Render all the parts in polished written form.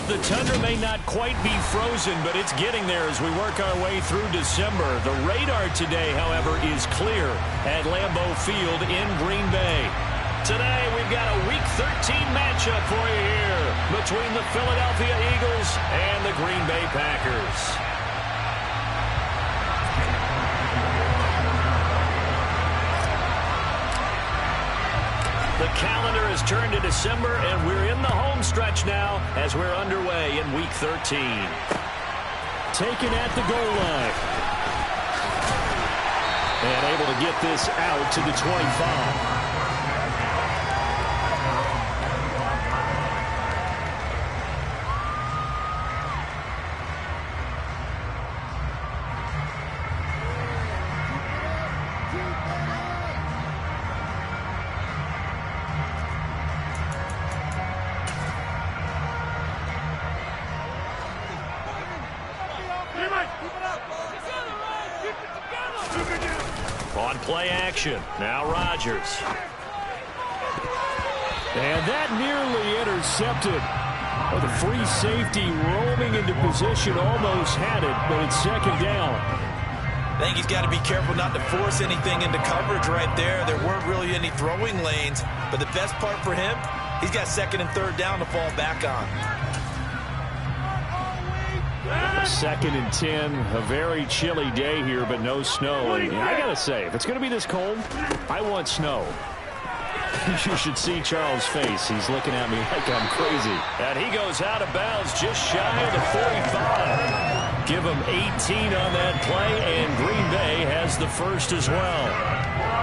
The tundra may not quite be frozen, but it's getting there as we work our way through December. The radar today, however, is clear at Lambeau Field in Green Bay. Today, we've got a Week 13 matchup for you here between the Philadelphia Eagles and the Green Bay Packers. The calendar has turned to December, and we're in the home stretch now as we're underway in Week 13. Taken at the goal line. And able to get this out to the 25. On play action, now Rodgers. And that nearly intercepted. Oh, the free safety roaming into position, almost had it, but it's second down. I think he's got to be careful not to force anything into coverage right there. There weren't really any throwing lanes, but the best part for him, he's got second and third down to fall back on. Second and 10, a very chilly day here, but no snow. And I got to say, if it's going to be this cold, I want snow. You should see Charles' face. He's looking at me like I'm crazy. And he goes out of bounds just shy of the 45. Give him 18 on that play, and Green Bay has the first as well.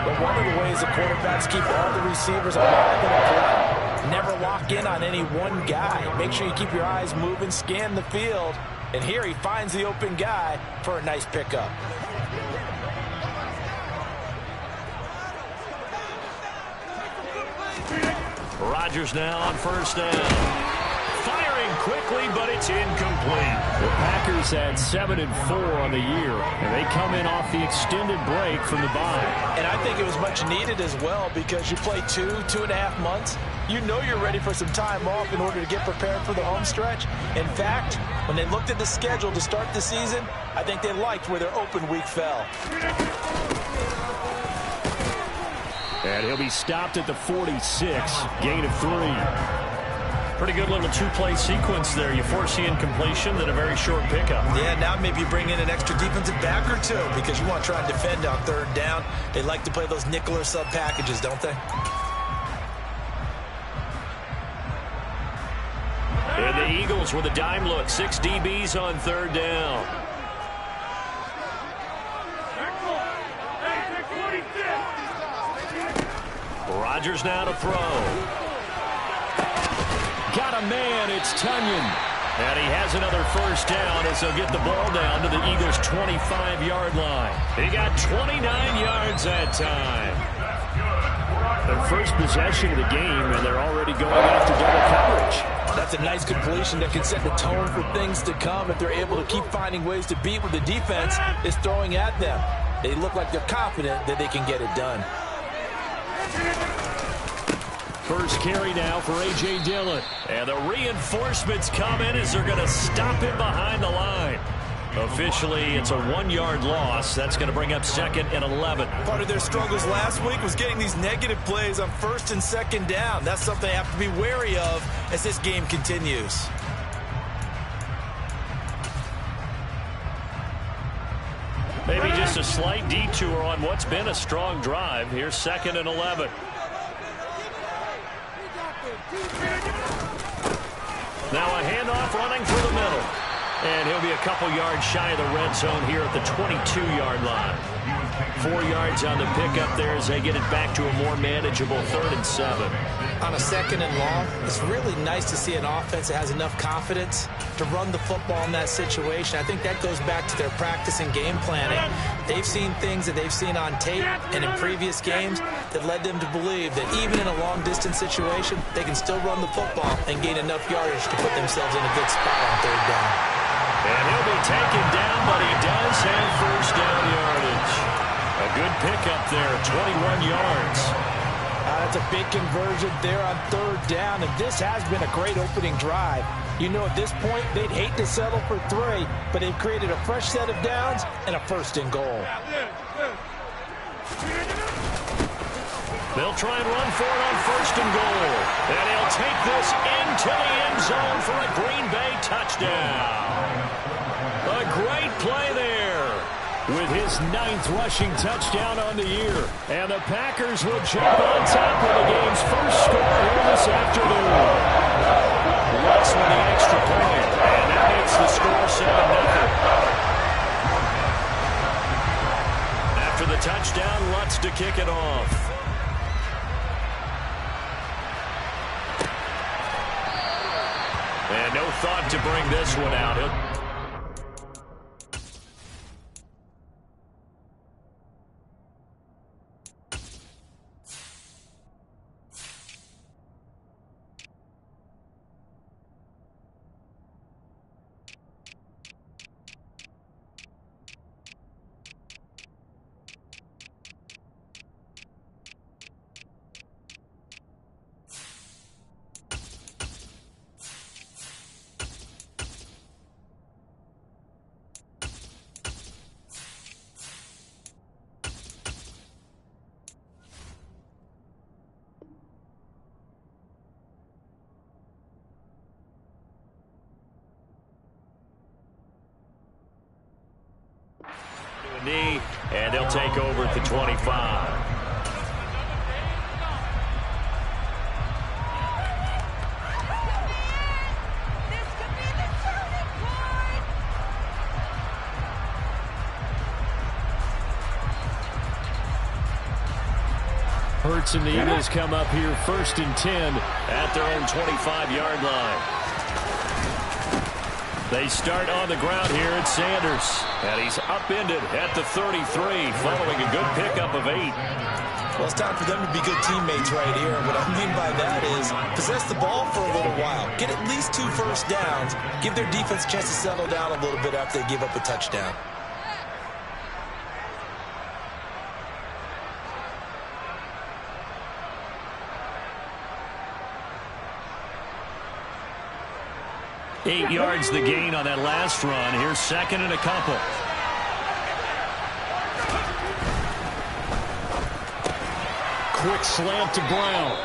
But one of the ways the quarterbacks keep all the receivers alive in a play, never lock in on any one guy. Make sure you keep your eyes moving, scan the field. And here he finds the open guy for a nice pickup. Rodgers now on first down. Firing quickly, but it's incomplete. The Packers had 7-4 on the year, and they come in off the extended break from the bye. And I think it was much needed as well because you play 2.5 months. You know you're ready for some time off in order to get prepared for the home stretch. In fact, when they looked at the schedule to start the season, I think they liked where their open week fell. And he'll be stopped at the 46, gain of 3. Pretty good little two-play sequence there. You force the incompletion, then a very short pickup. Yeah, now maybe you bring in an extra defensive back or two because you want to try and defend on third down. They like to play those nickel or sub packages, don't they? And the Eagles with a dime look. 6 DBs on third down. Rodgers now to throw. Got a man, it's Tunyon. And he has another first down as he'll get the ball down to the Eagles' 25-yard line. He got 29 yards that time. Their first possession of the game, and they're already going after double coverage. That's a nice completion that can set the tone for things to come if they're able to keep finding ways to beat what the defense is throwing at them. They look like they're confident that they can get it done. First carry now for A.J. Dillon. And the reinforcements come in as they're going to stop him behind the line. Officially, it's a 1-yard loss. That's going to bring up second and 11. Part of their struggles last week was getting these negative plays on first and second down. That's something they have to be wary of as this game continues. Maybe just a slight detour on what's been a strong drive. Here's second and 11. Now a handoff running through the middle. And he'll be a couple yards shy of the red zone here at the 22-yard line. 4 yards on the pickup there as they get it back to a more manageable 3rd and 7. On a second and long, it's really nice to see an offense that has enough confidence to run the football in that situation. I think that goes back to their practice and game planning. They've seen things that they've seen on tape and in previous games that led them to believe that even in a long-distance situation, they can still run the football and gain enough yardage to put themselves in a good spot on third down. And he'll be taken down, but he does have first down yardage. A good pickup there, 21 yards. That's a big conversion there on third down, and this has been a great opening drive. You know, at this point, they'd hate to settle for 3, but they've created a fresh set of downs and a first and goal. They'll try and run for it on first and goal. And he'll take this into the end zone for a Green Bay touchdown. A great play there with his 9th rushing touchdown on the year. And the Packers will jump on top of the game's first score here this afternoon. Lutz with the extra point. And that makes the score 7-0. After the touchdown, Lutz to kick it off. And no thought to bring this one out. Knee, and they'll take over at the 25. Hurts and the Eagles come up here 1st and 10 at their own 25-yard line. They start on the ground here at Sanders. And he's upended at the 33 following a good pickup of 8. Well, it's time for them to be good teammates right here. What I mean by that is possess the ball for a little while. Get at least 2 first downs. Give their defense a chance to settle down a little bit after they give up a touchdown. Eight yards the gain on that last run. Here's 2nd and a couple. Quick slant to Brown.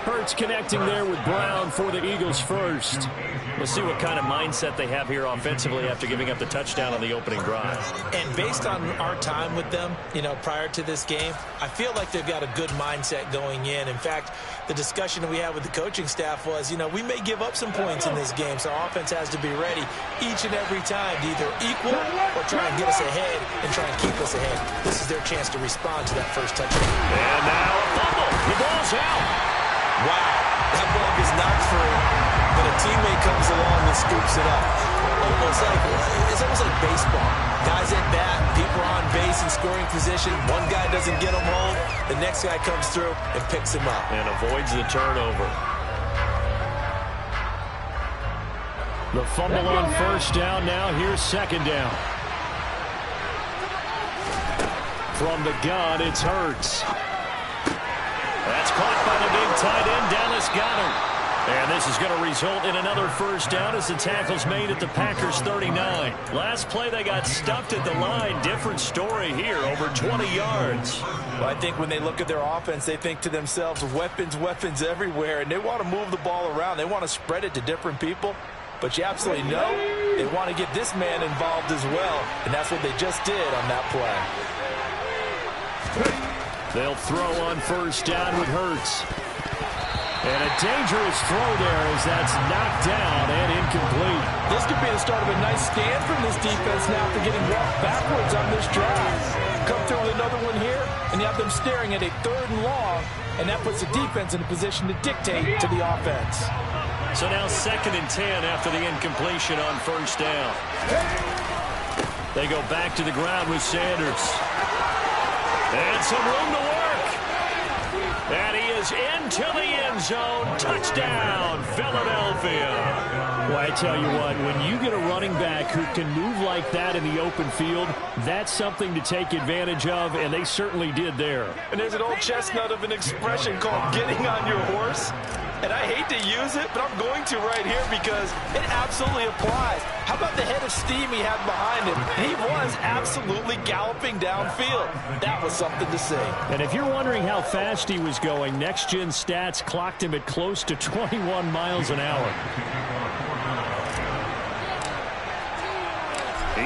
Hurts connecting there with Brown for the Eagles first. We'll see what kind of mindset they have here offensively after giving up the touchdown on the opening drive. And based on our time with them, you know, prior to this game, I feel like they've got a good mindset going in. In fact, the discussion that we had with the coaching staff was, you know, we may give up some points in this game, so our offense has to be ready each and every time to either equal or try and get us ahead and try and keep us ahead. This is their chance to respond to that first touchdown. And now a fumble. The ball's out. Wow, that ball gets knocked free, but a teammate comes along and scoops it up. It's almost like baseball. Guys at bat, people are on base in scoring position. One guy doesn't get him home. The next guy comes through and picks him up. And avoids the turnover. The fumble on first down. Now here's 2nd down. From the gun, it's Hurts. That's caught by the big tight end, Dallas Goedert. And this is going to result in another first down as the tackle's made at the Packers 39. Last play, they got stuffed at the line. Different story here, over 20 yards. Well, I think when they look at their offense, they think to themselves, weapons, weapons everywhere, and they want to move the ball around. They want to spread it to different people. But you absolutely know they want to get this man involved as well, and that's what they just did on that play. They'll throw on first down with Hurts. And a dangerous throw there as that's knocked down and incomplete. This could be the start of a nice stand from this defense now after getting walked backwards on this drive. Come through with another one here, and you have them staring at a 3rd and long, and that puts the defense in a position to dictate to the offense. So now 2nd and 10 after the incompletion on first down. They go back to the ground with Sanders. And some room to work. And he is is into the end zone. Touchdown, Philadelphia. Well, I tell you what, when you get a running back who can move like that in the open field, that's something to take advantage of, and they certainly did there. And there's an old chestnut of an expression called getting on your horse. And I hate to use it, but I'm going to right here because it absolutely applies. How about the head of steam he had behind him? He was absolutely galloping downfield. That was something to see. And if you're wondering how fast he was going, Next Gen Stats clocked him at close to 21 miles an hour.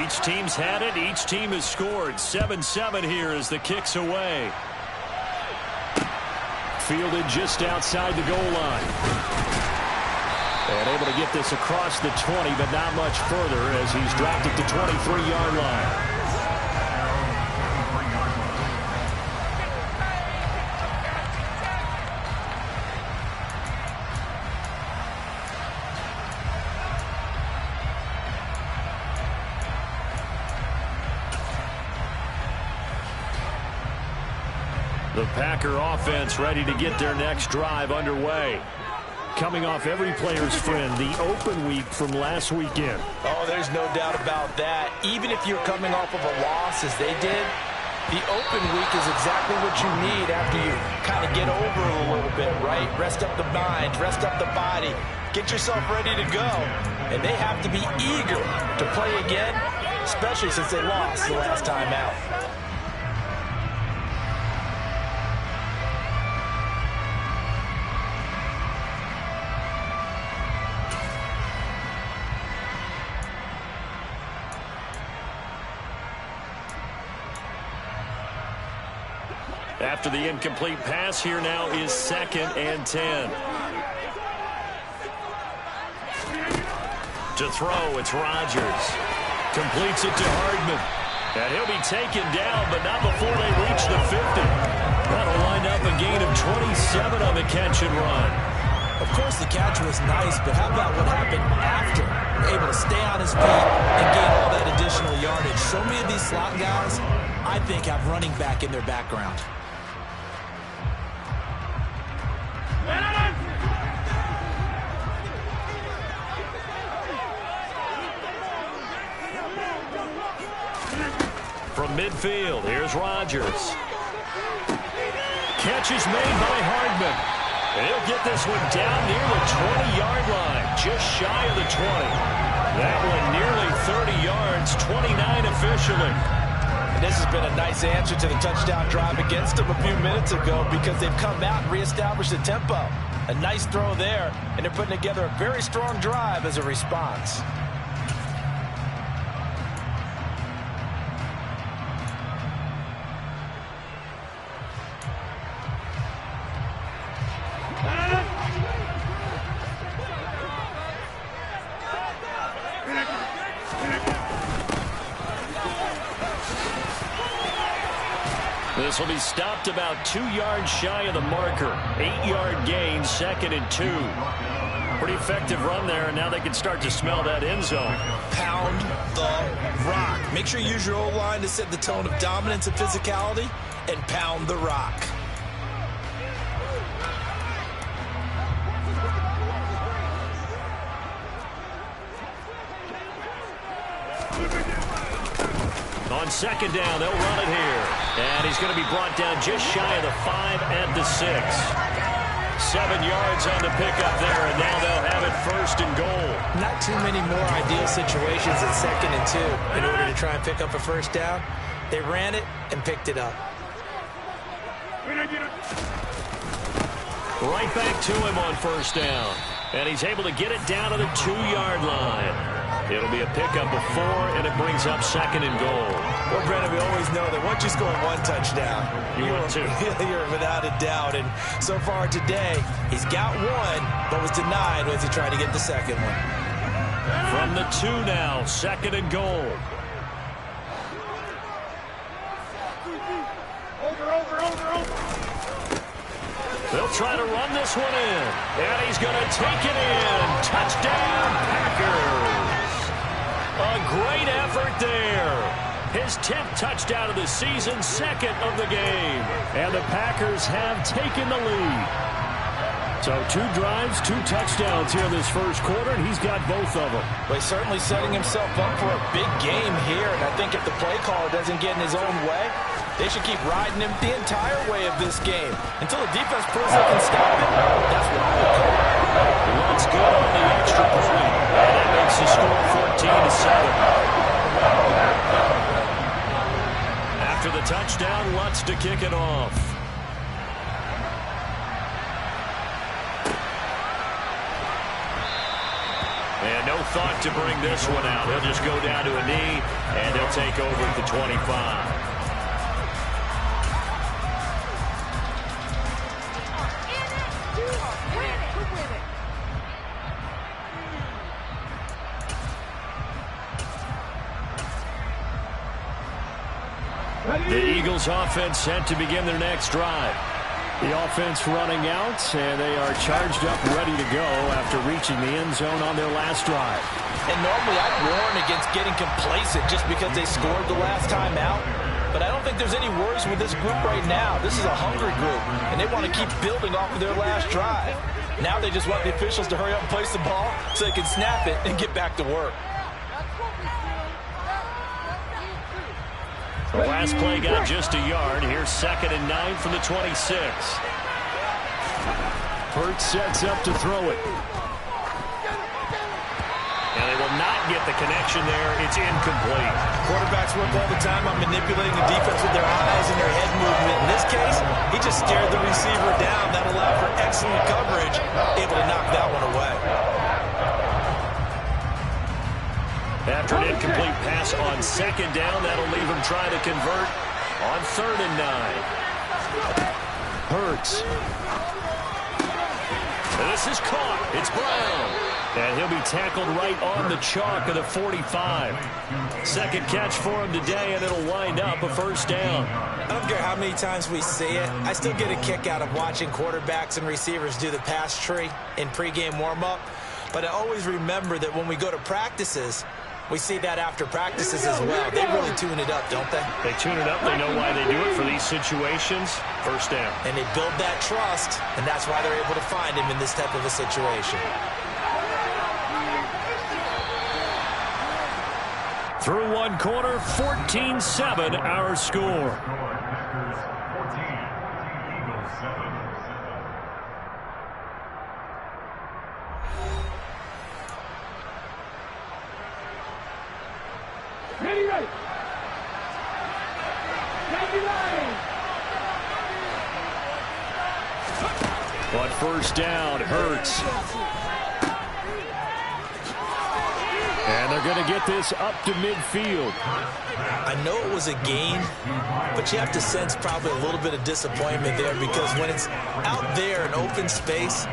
Each team's had it. Each team has scored. 7-7 here as the kick's away. Fielded just outside the goal line. And able to get this across the 20, but not much further as he's dropped it to 23-yard line. The Packer offense ready to get their next drive underway. Coming off every player's friend, the open week from last weekend. Oh, there's no doubt about that. Even if you're coming off of a loss as they did, the open week is exactly what you need after you kind of get over it a little bit, right? Rest up the mind, rest up the body, get yourself ready to go. And they have to be eager to play again, especially since they lost the last time out. After the incomplete pass, here now is 2nd and 10. To throw, it's Rodgers. Completes it to Hardman. And he'll be taken down, but not before they reach the 50. That'll wind up a gain of 27 on the catch and run. Of course, the catch was nice, but how about what happened after? Able to stay on his feet and gain all that additional yardage. So many of these slot guys, I think, have running back in their background. From midfield, here's Rodgers. Catch is made by Hardman. He'll get this one down near the 20-yard line, just shy of the 20. That one nearly 30 yards, 29 officially. And this has been a nice answer to the touchdown drive against them a few minutes ago because they've come out and reestablished the tempo. A nice throw there, and they're putting together a very strong drive as a response. This will be stopped about 2 yards shy of the marker. 8-yard gain, 2nd and 2. Pretty effective run there, and now they can start to smell that end zone. Pound the rock. Make sure you use your O-line to set the tone of dominance and physicality, and pound the rock. On 2nd down, they'll run it here. And he's going to be brought down just shy of the 5 at the 6. 7 yards on the pickup there, and now they'll have it 1st and goal. Not too many more ideal situations at 2nd and 2 in order to try and pick up a 1st down. They ran it and picked it up. Right back to him on 1st down. And he's able to get it down to the 2-yard line. It'll be a pickup of 4, and it brings up 2nd and goal. Well, Brandon, we always know that once you score 1 touchdown, you're without a doubt. And so far today, he's got 1, but was denied as he tried to get the 2nd one. From the 2 now, 2nd and goal. They'll try to run this one in, and he's going to take it in. Touchdown, Packers. A great effort there. His 10th touchdown of the season, second of the game. And the Packers have taken the lead. So 2 drives, 2 touchdowns here in this first quarter, and he's got both of them. Well, he's certainly setting himself up for a big game here, and I think if the play caller doesn't get in his own way, they should keep riding him the entire way of this game. Until the defense proves they can stop it, that's what I would call it. Lutz good on the extra point, and that makes the score 14-7. After the touchdown, Lutz to kick it off. And no thought to bring this one out. He'll just go down to a knee, and they'll take over at the 25. The Eagles offense set to begin their next drive. The offense running out, and they are charged up, ready to go after reaching the end zone on their last drive. And normally I'd warn against getting complacent just because they scored the last time out. But I don't think there's any worries with this group right now. This is a hungry group, and they want to keep building off of their last drive. Now they just want the officials to hurry up and place the ball so they can snap it and get back to work. The last play got just a yard. Here's 2nd and 9 from the 26. Hurts sets up to throw it. And they will not get the connection there. It's incomplete. Quarterbacks work all the time on manipulating the defense with their eyes and their head movement. In this case, he just stared the receiver down. That allowed for excellent coverage, able to knock that one away. After an incomplete pass on 2nd down, that'll leave him trying to convert on 3rd and 9. Hurts. And this is caught. It's Brown. And he'll be tackled right on the chalk of the 45. Second catch for him today, and it'll wind up a 1st down. I don't care how many times we see it. I still get a kick out of watching quarterbacks and receivers do the pass tree in pregame warm-up. But I always remember that when we go to practices, we see that after practices as well. They really tune it up, don't they? They tune it up. They know why they do it for these situations. 1st down. And they build that trust, and that's why they're able to find him in this type of a situation. Through 1 quarter, 14-7 our score. Ready. But 1st down, Hurts. And they're going to get this up to midfield. I know it was a gain, but you have to sense probably a little bit of disappointment there because when it's out there in open space,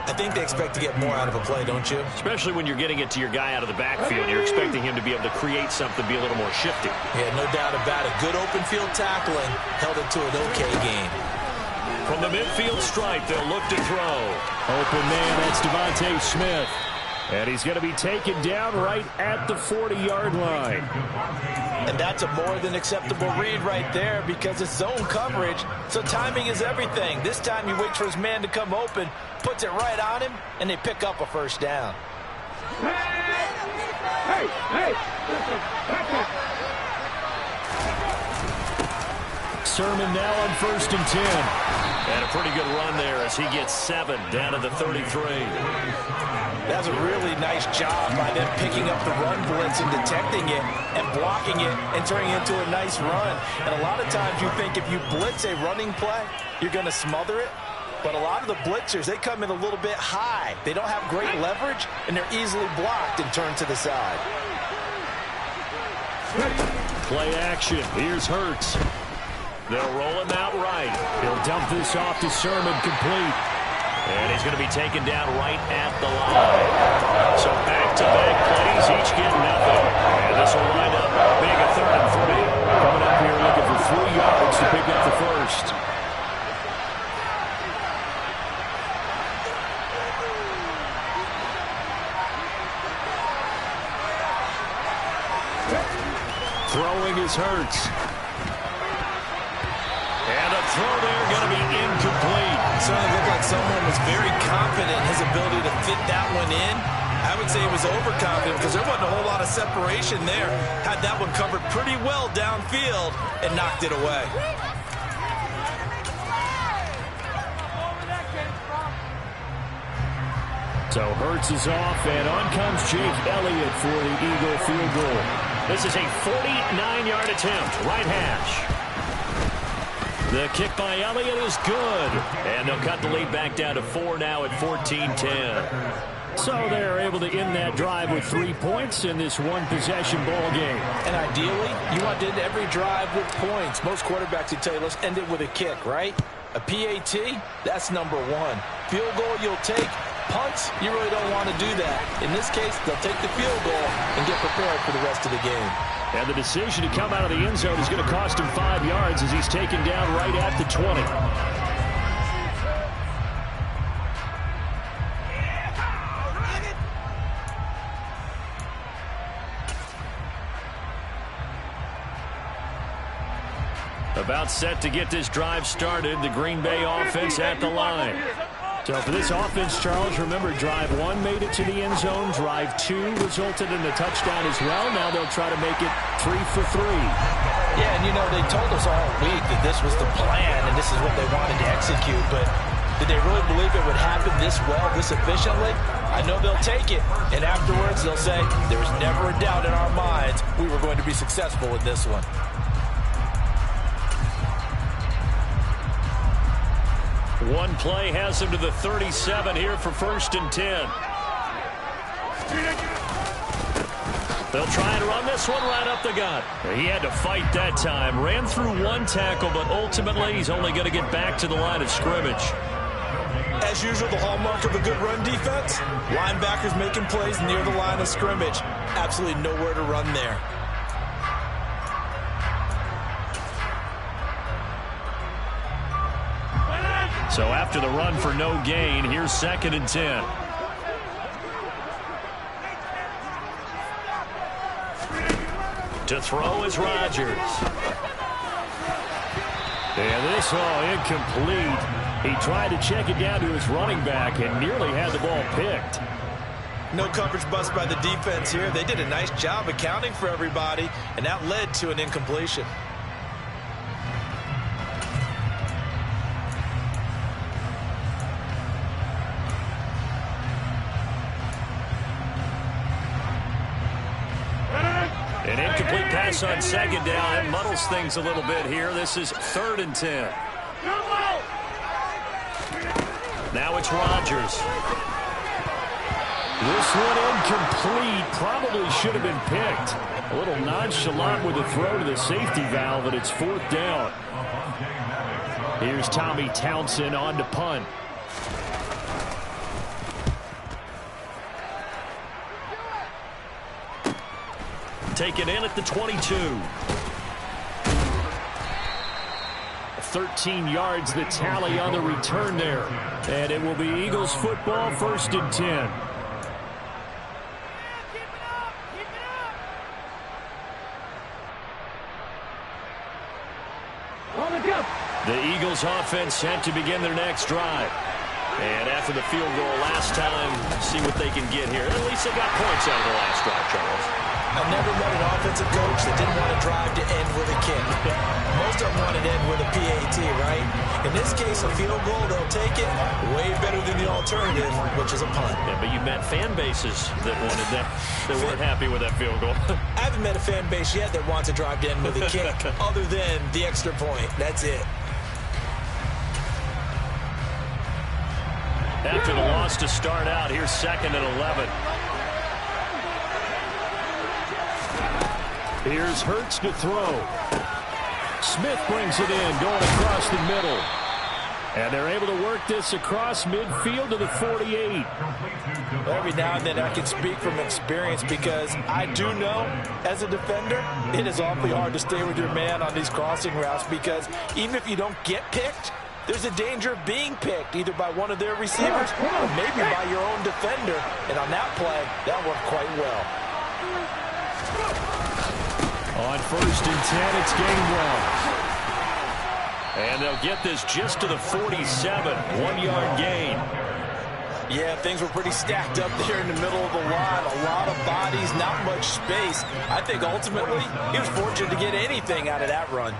I think they expect to get more out of a play, don't you? Especially when you're getting it to your guy out of the backfield. You're expecting him to be able to create something, be a little more shifty. Yeah, no doubt about it. Good open field tackling held it to an okay game. From the midfield stripe, they'll look to throw. Open man, that's Devontae Smith. And he's going to be taken down right at the 40-yard line. And that's a more than acceptable read right there because it's zone coverage, so timing is everything. This time he waits for his man to come open, puts it right on him, and they pick up a 1st down. Sermon now on 1st and 10. And a pretty good run there as he gets 7 down to the 33. That's a really nice job by them picking up the run blitz and detecting it and blocking it and turning it into a nice run. And a lot of times you think if you blitz a running play, you're going to smother it. But a lot of the blitzers, they come in a little bit high. They don't have great leverage, and they're easily blocked and turned to the side. Play action. Here's Hurts. They'll roll him out right. He'll dump this off to Sermon, complete. And he's going to be taken down right at the line. So back-to-back plays, each get nothing. And this will wind up being a 3rd and 3. Coming up here looking for 3 yards to pick up the 1st. Throwing is Hurts. And a throw there going to be incomplete. Certainly looked like someone was very confident in his ability to fit that one in. I would say he was overconfident because there wasn't a whole lot of separation there. Had that one covered pretty well downfield and knocked it away. So Hurts is off, and on comes Jake Elliott for the Eagle field goal. This is a 49-yard attempt, right hash. The kick by Elliott is good. And they'll cut the lead back down to 4 now at 14-10. So they're able to end that drive with 3 points in this one-possession ball game. And ideally, you want to end every drive with points. Most quarterbacks would tell you, let's end it with a kick, right? A PAT, that's number one. Field goal you'll take. Punts, you really don't want to do that. In this case, they'll take the field goal and get prepared for the rest of the game. And the decision to come out of the end zone is going to cost him 5 yards as he's taken down right at the 20. About set to get this drive started. The Green Bay offense at the line. So for this offense, Charles, remember, drive 1 made it to the end zone. Drive 2 resulted in a touchdown as well. Now they'll try to make it 3 for 3. Yeah, and you know, they told us all week that this was the plan and this is what they wanted to execute. But did they really believe it would happen this well, this efficiently? I know they'll take it. And afterwards, they'll say, there was never a doubt in our minds we were going to be successful with this one. One play has him to the 37 here for 1st and 10. They'll try and run this one right up the gut. He had to fight that time. Ran through 1 tackle, but ultimately he's only going to get back to the line of scrimmage. As usual, the hallmark of a good run defense, linebackers making plays near the line of scrimmage. Absolutely nowhere to run there. So after the run for no gain, here's 2nd and 10. To throw is Rodgers. And this incomplete. He tried to check it down to his running back and nearly had the ball picked. No coverage bust by the defense here. They did a nice job accounting for everybody, and that led to an incompletion. An incomplete pass on 2nd down. It muddles things a little bit here. This is 3rd and 10. Now it's Rodgers. This one incomplete. Probably should have been picked. A little nonchalant with the throw to the safety valve, and it's 4th down. Here's Tommy Townsend on to punt. Taken in at the 22. 13 yards the tally on the return there. And it will be Eagles football, 1st and 10. The Eagles offense set to begin their next drive. And after the field goal last time, see what they can get here. At least they got points out of the last drive, Charles. I've never met an offensive coach that didn't want to drive to end with a kick. Most of them want to end with a PAT, right? In this case, a field goal, they'll take it. Way better than the alternative, which is a punt. Yeah, but you met fan bases that wanted that, that weren't happy with that field goal. I haven't met a fan base yet that wants to drive to end with a kick other than the extra point. That's it. After the loss to start out, here's 2nd and 11. Here's Hurts to throw. Smith brings it in, going across the middle. And they're able to work this across midfield to the 48. Every now and then I can speak from experience because I do know, as a defender, it is awfully hard to stay with your man on these crossing routes because even if you don't get picked, there's a danger of being picked either by one of their receivers or maybe by your own defender. And on that play, that worked quite well. On 1st and 10, it's Gainwell. And they'll get this just to the 47, 1-yard gain. Yeah, things were pretty stacked up there in the middle of the line. A lot of bodies, not much space. I think ultimately he was fortunate to get anything out of that run.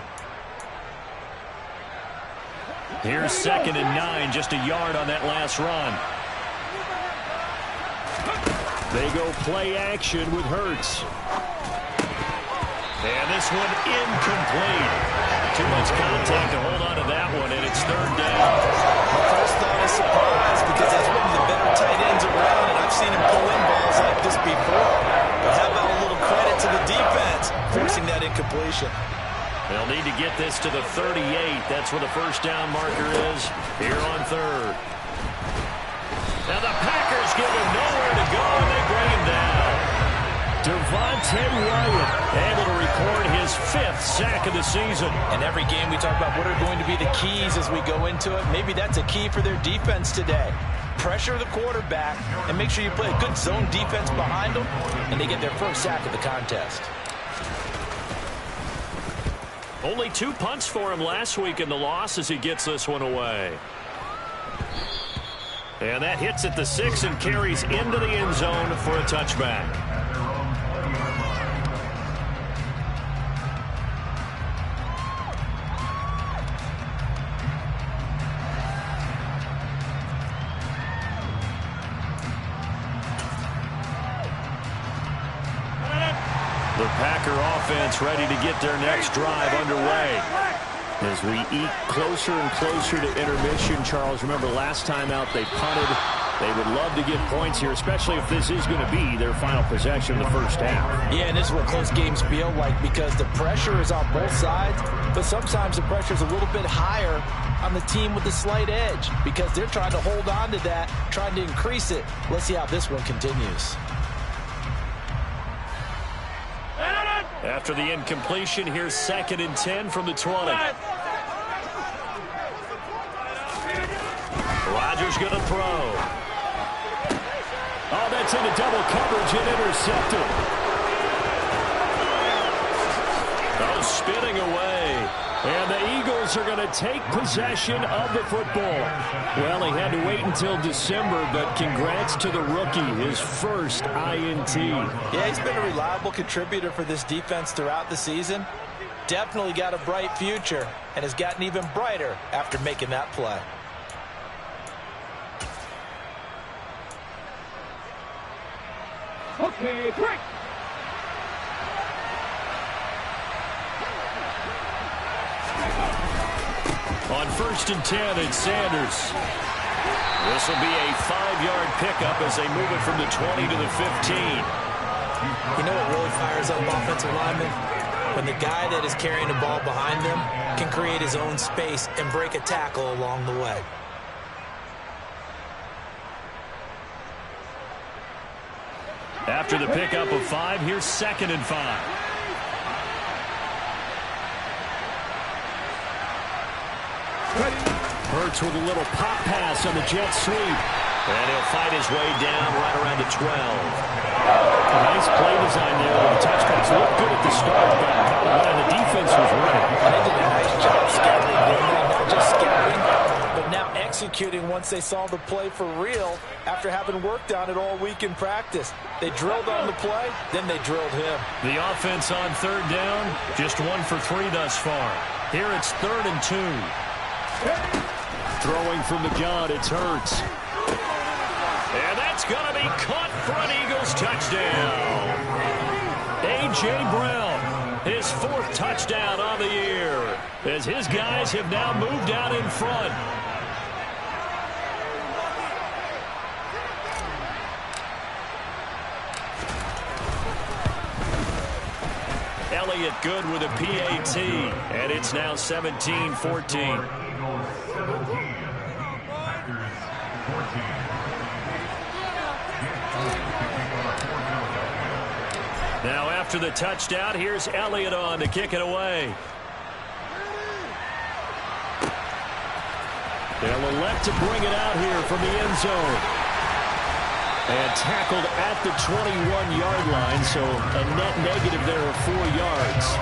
Here's 2nd and 9, just a yard on that last run. They go play action with Hurts. And this one incomplete. Too much contact to hold on to that one, and it's 3rd down. My first thought is surprise because that's one of the better tight ends around, and I've seen him pull in balls like this before. But how about a little credit to the defense forcing that incompletion? They'll need to get this to the 38. That's where the 1st down marker is here on 3rd. Now the Packers give him nowhere to go, and they bring him down. Devontae Wyatt able to record his 5th sack of the season. And every game we talk about what are going to be the keys as we go into it. Maybe that's a key for their defense today. Pressure the quarterback and make sure you play a good zone defense behind them, and they get their 1st sack of the contest. Only 2 punts for him last week in the loss as he gets this one away. And that hits at the 6 and carries into the end zone for a touchback. The Packer offense ready to get their next drive underway. As we eke closer and closer to intermission, Charles, remember last time out they punted. They would love to get points here, especially if this is going to be their final possession in the 1st half. Yeah, and this is what close games feel like because the pressure is on both sides, but sometimes the pressure is a little bit higher on the team with the slight edge because they're trying to hold on to that, trying to increase it. Let's see how this one continues. After the incompletion, here's 2nd and 10 from the 20. Rodgers going to throw. Oh, that's into double coverage and intercepted. Oh, spinning away. And the Eagles are going to take possession of the football. Well, he had to wait until December, but congrats to the rookie, his 1st INT. Yeah, he's been a reliable contributor for this defense throughout the season. Definitely got a bright future and has gotten even brighter after making that play. Okay, break. On 1st and 10, it's Sanders. This will be a 5-yard pickup as they move it from the 20 to the 15. You know what really fires up offensive linemen? When the guy that is carrying the ball behind them can create his own space and break a tackle along the way. After the pickup of 5, here's 2nd and 5. Hurts with a little pop pass on the jet sweep. And he'll fight his way down right around the 12. A nice play design there with the touchdowns. Looked good at the start, but the defense was ready. They did a nice job scouting, not just scouting, but now executing once they saw the play for real after having worked on it all week in practice. They drilled on the play, then they drilled him. The offense on 3rd down, just 1 for 3 thus far. Here it's 3rd and 2. Throwing from the gun, it's Hurts. And that's going to be caught for an Eagles touchdown. A.J. Brown, his 4th touchdown of the year, as his guys have now moved out in front. Elliott good with a PAT, and it's now 17-14. Now after the touchdown, here's Elliott on to kick it away. They'll elect to bring it out here from the end zone. And tackled at the 21-yard line, so a net negative there of 4 yards.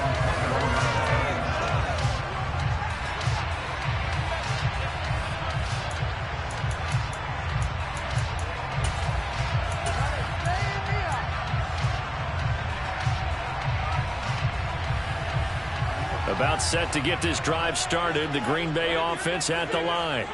About set to get this drive started, the Green Bay offense at the line.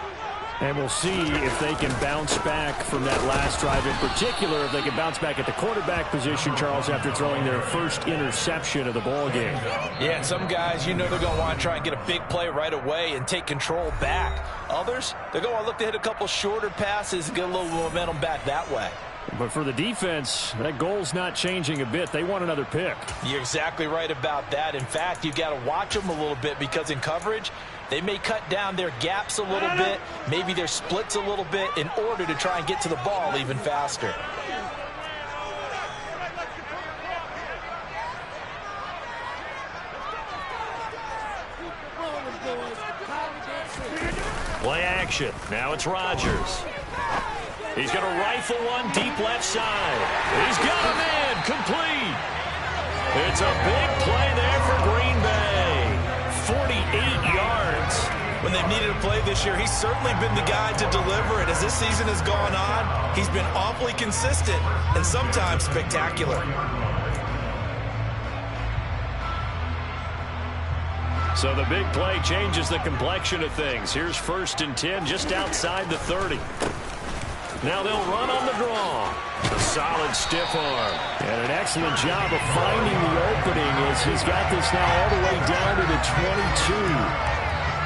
And we'll see if they can bounce back from that last drive, in particular if they can bounce back at the quarterback position, Charles, after throwing their first interception of the ball game. Yeah, and some guys, you know, they're going to want to try and get a big play right away and take control back. Others, they're going to look to hit a couple shorter passes and get a little momentum back that way. But for the defense, that goal's not changing a bit. They want another pick. You're exactly right about that. In fact, you've got to watch them a little bit because in coverage, they may cut down their gaps a little bit, maybe their splits a little bit in order to try and get to the ball even faster. Play action. Now it's Rodgers. He's going to rifle one deep left side. He's got a man complete. It's a big play there for Green Bay. 48 yards. When they've needed a play this year, he's certainly been the guy to deliver it. As this season has gone on, he's been awfully consistent and sometimes spectacular. So the big play changes the complexion of things. Here's 1st and 10 just outside the 30. Now they'll run on the draw. A solid stiff arm. And an excellent job of finding the opening as he's got this now all the way down to the 22.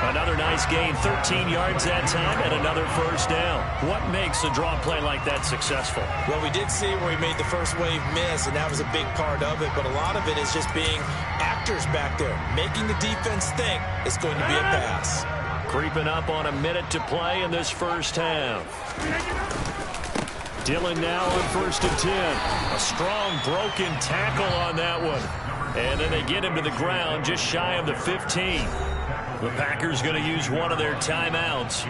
Another nice gain, 13 yards that time, and another first down. What makes a draw play like that successful? Well, we did see where he made the first wave miss, and that was a big part of it. But a lot of it is just being actors back there, making the defense think it's going to be a pass. Creeping up on a minute to play in this first half. Dillon now on 1st and 10. A strong broken tackle on that one. And then they get him to the ground just shy of the 15. The Packers going to use one of their timeouts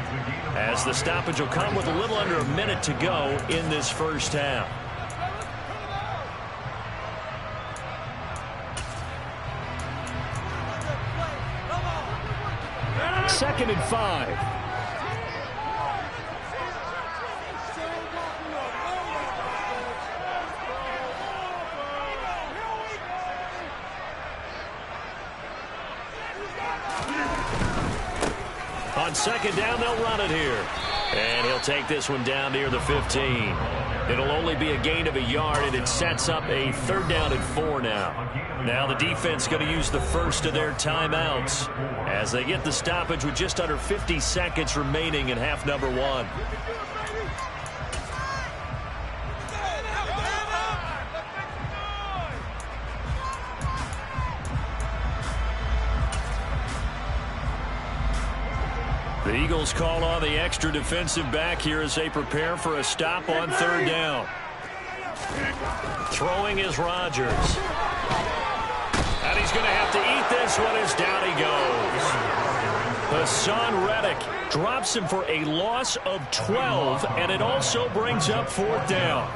as the stoppage will come with a little under a minute to go in this first half. Second and 5. On second down, they'll run it here. And he'll take this one down near the 15. It'll only be a gain of a yard, and it sets up a 3rd down and 4 now. Now the defense going to use the first of their timeouts as they get the stoppage with just under 50 seconds remaining in half number 1. The Eagles call on the extra defensive back here as they prepare for a stop on 3rd down. Throwing is Rodgers. And he's going to have to eat this one as down he goes. Hassan Reddick drops him for a loss of 12, and it also brings up 4th down.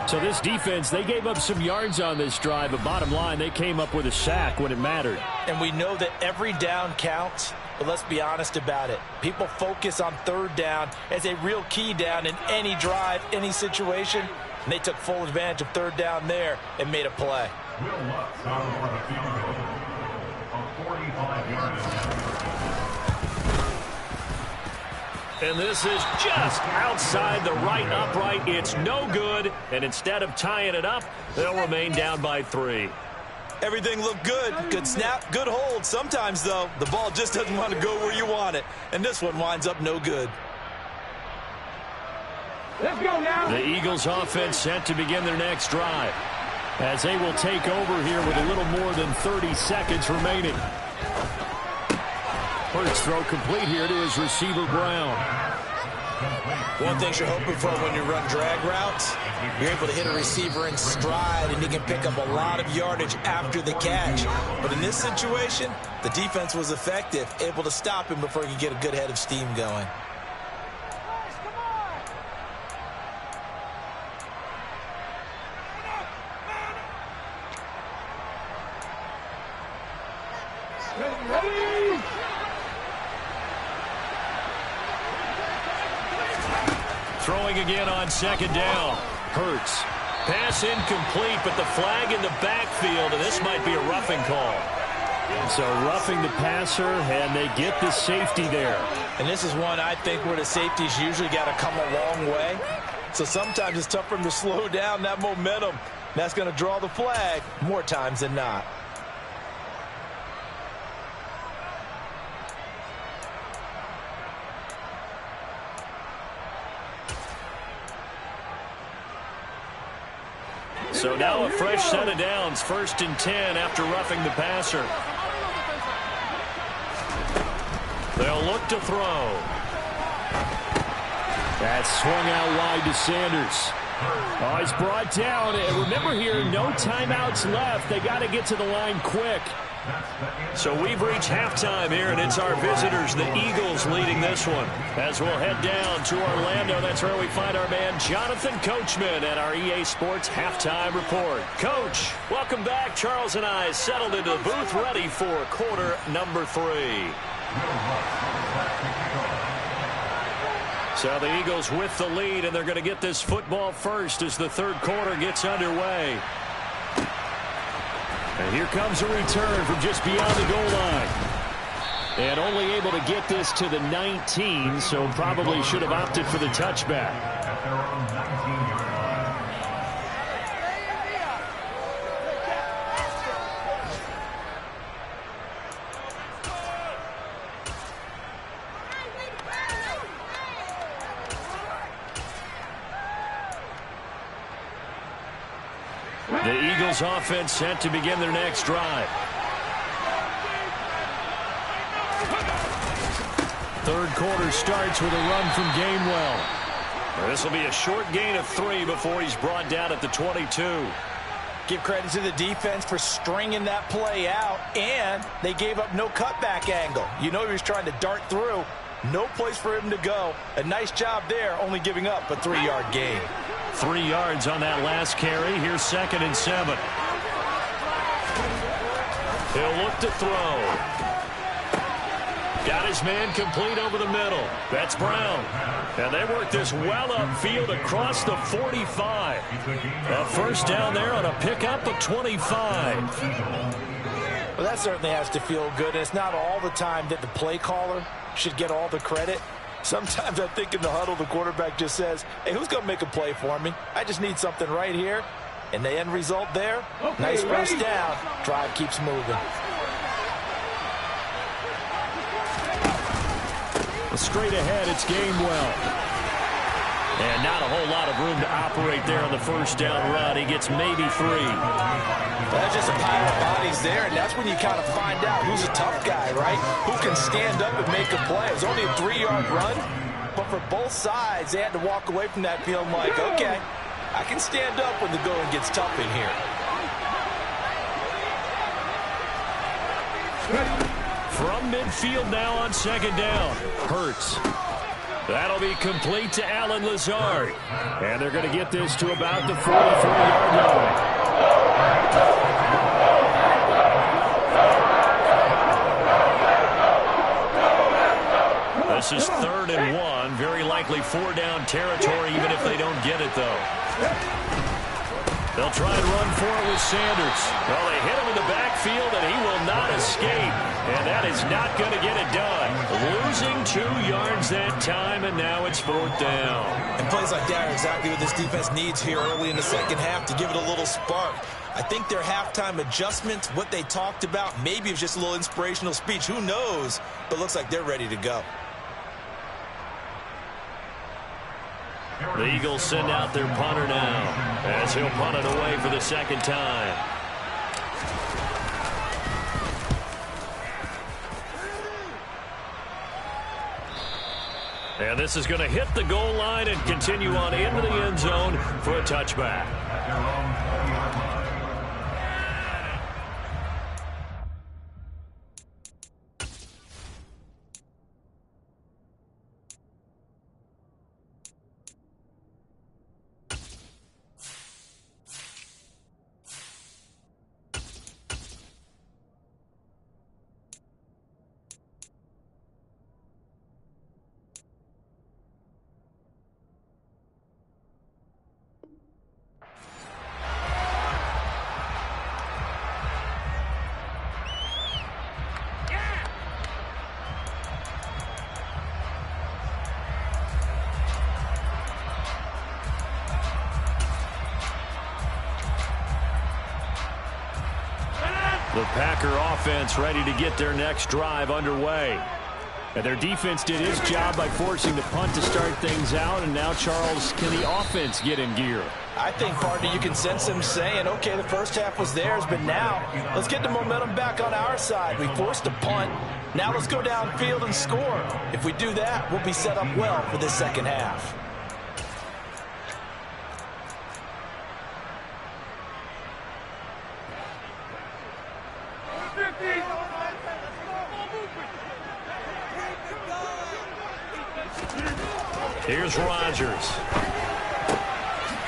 So this defense, they gave up some yards on this drive, but bottom line, they came up with a sack when it mattered. And we know that every down counts. But let's be honest about it. People focus on 3rd down as a real key down in any drive, any situation. And they took full advantage of 3rd down there and made a play. And this is just outside the right upright. It's no good. And instead of tying it up, they'll remain down by 3. Everything looked good. Good snap, good hold. Sometimes, though, the ball just doesn't want to go where you want it. And this one winds up no good. Let's go now. The Eagles offense set to begin their next drive as they will take over here with a little more than 30 seconds remaining. First throw complete here to his receiver, Brown. One thing you're hoping for when you run drag routes, you're able to hit a receiver in stride, and he can pick up a lot of yardage after the catch. But in this situation, the defense was effective, able to stop him before he could get a good head of steam going. Throwing again on second down. Hurts. Pass incomplete, but the flag in the backfield, and this might be a roughing call. So roughing the passer, and they get the safety there. And this is one I think where the safeties usually got to come a long way. So sometimes it's tough for them to slow down that momentum. That's going to draw the flag more times than not. So now a fresh set of downs, 1st and 10 after roughing the passer. They'll look to throw. That swung out wide to Sanders. Oh, he's brought down. And remember here, no timeouts left. They got to get to the line quick. So we've reached halftime here, and it's our visitors, the Eagles, leading this one. As we'll head down to Orlando, that's where we find our man Jonathan Coachman at our EA Sports Halftime Report. Coach, welcome back. Charles and I settled into the booth, ready for quarter number 3. So the Eagles with the lead, and they're going to get this football first as the third quarter gets underway. And here comes a return from just beyond the goal line. And only able to get this to the 19, so probably should have opted for the touchback. The Eagles offense set to begin their next drive. Third quarter starts with a run from Gainwell. This will be a short gain of 3 before he's brought down at the 22. Give credit to the defense for stringing that play out, and they gave up no cutback angle. You know he was trying to dart through. No place for him to go. A nice job there, only giving up a 3-yard gain. 3 yards on that last carry. Here's 2nd and 7. He'll look to throw. Got his man complete over the middle. That's Brown. And they work this well upfield across the 45. A first down there on a pickup of 25. Well, that certainly has to feel good. And it's not all the time that the play caller should get all the credit. Sometimes I think in the huddle, the quarterback just says, hey, who's going to make a play for me? I just need something right here. And the end result there, nice first down. Drive keeps moving. Straight ahead, it's Gainwell. And not a whole lot of room to operate there on the first down run. He gets maybe 3. That's just a pile of bodies there, and that's when you kind of find out who's a tough guy, right? Who can stand up and make a play. It was only a 3-yard run, but for both sides, they had to walk away from that feeling like, okay, I can stand up when the going gets tough in here. From midfield now on 2nd down. Hurts. That'll be complete to Allen Lazard. And they're going to get this to about the 44-yard line. This is 3rd and 1. Very likely 4-down territory, even if they don't get it, though. They'll try and run for it with Sanders. Well, they hit him in the backfield, and he will not escape. And that is not going to get it done. Losing 2 yards that time, and now it's 4th down. And plays like that are exactly what this defense needs here early in the second half to give it a little spark. I think their halftime adjustment, what they talked about, maybe it's just a little inspirational speech. Who knows? But it looks like they're ready to go. The Eagles send out their punter now, as he'll punt it away for the 2nd time. And this is going to hit the goal line and continue on into the end zone for a touchback. The Packer offense ready to get their next drive underway. And their defense did his job by forcing the punt to start things out. And now, Charles, can the offense get in gear? I think, partner, you can sense them saying, okay, the first half was theirs, but now let's get the momentum back on our side. We forced a punt. Now let's go downfield and score. If we do that, we'll be set up well for this second half. Here's Rodgers.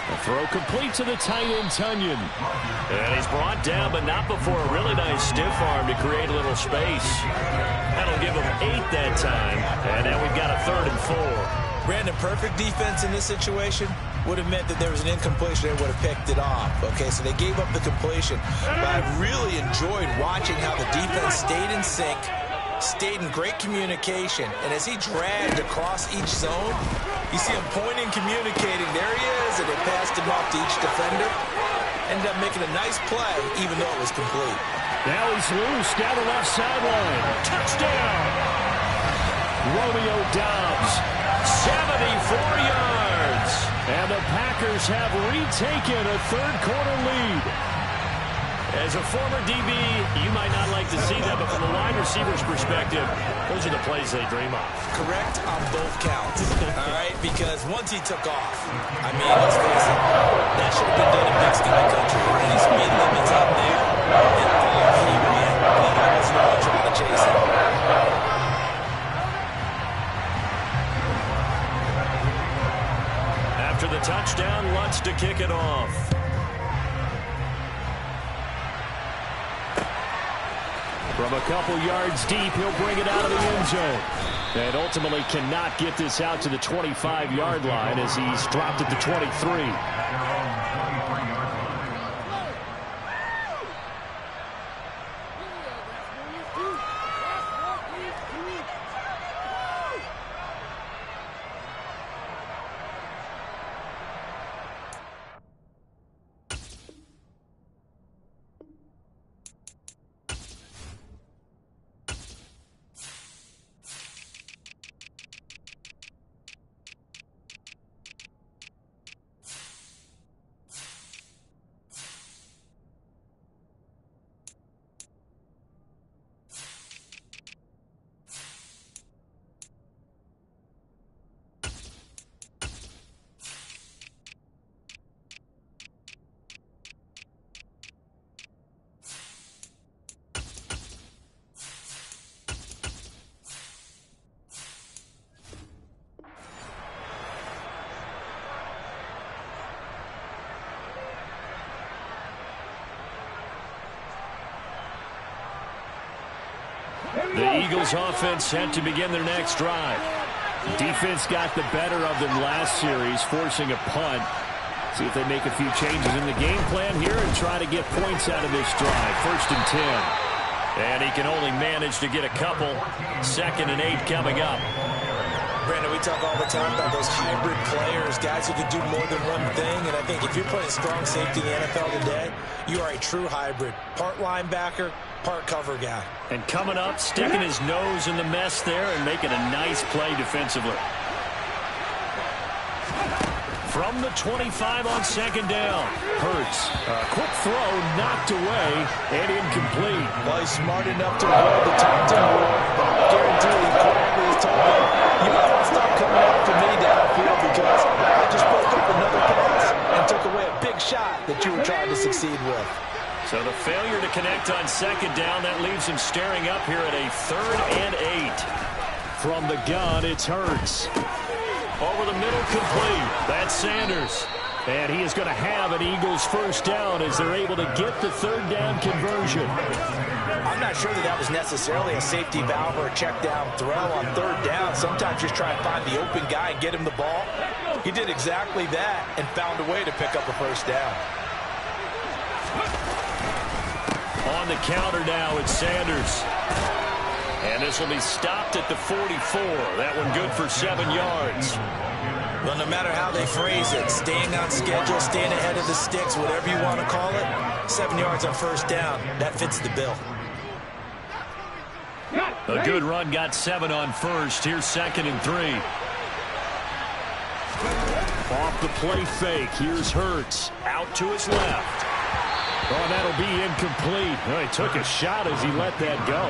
The throw complete to the tight end, Tunyon. And he's brought down, but not before a really nice stiff arm to create a little space. That'll give him 8 that time. And now we've got a 3rd and 4. Brandon, perfect defense in this situation would have meant that there was an incompletion. They would have picked it off. Okay, so they gave up the completion. But I really enjoyed watching how the defense stayed in sync, stayed in great communication, and as he dragged across each zone, you see him pointing, communicating. There he is, and they passed him off to each defender. Ended up making a nice play, even though it was complete. Now he's loose down the left sideline. Touchdown! Romeo Doubs, 74 yards. And the Packers have retaken a third-quarter lead. As a former DB, you might not like to see that, but from a wide receiver's perspective, those are the plays they dream of. Correct on both counts, all right? Because once he took off, I mean, let's face it, that should have been done in Big Sky Country. And his speed limit's up there, and off he went. And there was no one trying to chase him. After the touchdown, Lutz to kick it off. From a couple yards deep, he'll bring it out of the end zone. And ultimately cannot get this out to the 25-yard line as he's dropped at the 23. The Eagles offense set to begin their next drive. Defense got the better of them last series, forcing a punt. See if they make a few changes in the game plan here and try to get points out of this drive. 1st and 10. And he can only manage to get a couple. 2nd and 8 coming up. Brandon, we talk all the time about those hybrid players, guys who can do more than one thing. And I think if you're playing strong safety in the NFL today, you are a true hybrid. Part linebacker, part cover guy. And coming up, sticking his nose in the mess there and making a nice play defensively. From the 25 on 2nd down. Hurts. A quick throw knocked away and incomplete. Well, he's smart enough to avoid the taunting rule, but I guarantee he probably is told him, you might want to stop coming after me downfield because I just broke up another pass and took away a big shot that you were trying to succeed with. So the failure to connect on 2nd down, that leaves him staring up here at a 3rd and 8. From the gun, it's Hurts. Over the middle, complete. That's Sanders. And he is going to have an Eagles first down as they're able to get the 3rd down conversion. I'm not sure that was necessarily a safety valve or a check down throw on 3rd down. Sometimes just try and find the open guy and get him the ball. He did exactly that and found a way to pick up a first down. On the counter now, it's Sanders. And this will be stopped at the 44. That one good for 7 yards. Well, no matter how they phrase it, staying on schedule, staying ahead of the sticks, whatever you want to call it, 7 yards on first down, that fits the bill. A good run got 7 on first. Here's 2nd and 3. Off the play fake. Here's Hurts. Out to his left. Oh, that'll be incomplete. Well, he took a shot as he let that go.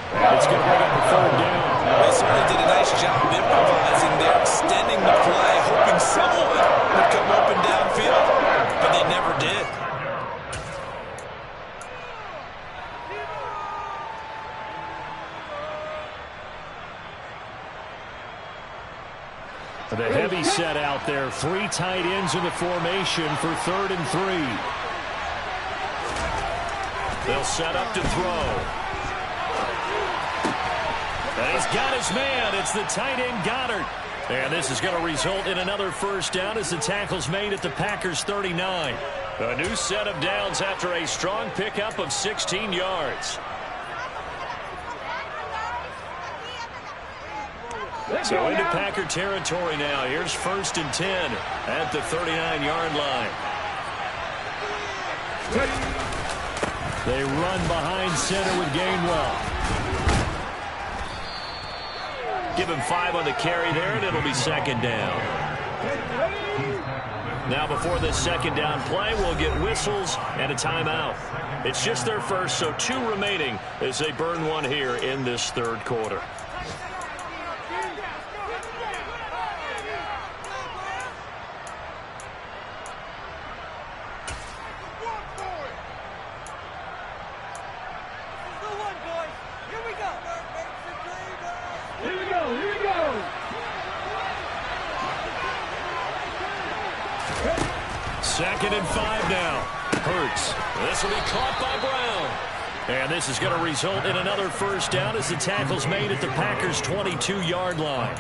It's going to bring up a 3rd down. They certainly did a nice job improvising there, extending the play, hoping someone would come open downfield, but they never did. The heavy set out there. 3 tight ends in the formation for 3rd and 3. They'll set up to throw. And he's got his man. It's the tight end Goddard. And this is going to result in another first down as the tackle's made at the Packers 39. A new set of downs after a strong pickup of 16 yards. So into Packer territory now. Here's 1st and 10 at the 39-yard line. They run behind center with Gainwell. Give him 5 on the carry there, and it'll be 2nd down. Now before this 2nd down play, we'll get whistles and a timeout. It's just their first, so 2 remaining as they burn one here in this 3rd quarter. Second and 5 now. Hurts. This will be caught by Brown. And this is going to result in another first down as the tackle's made at the Packers' 22-yard line.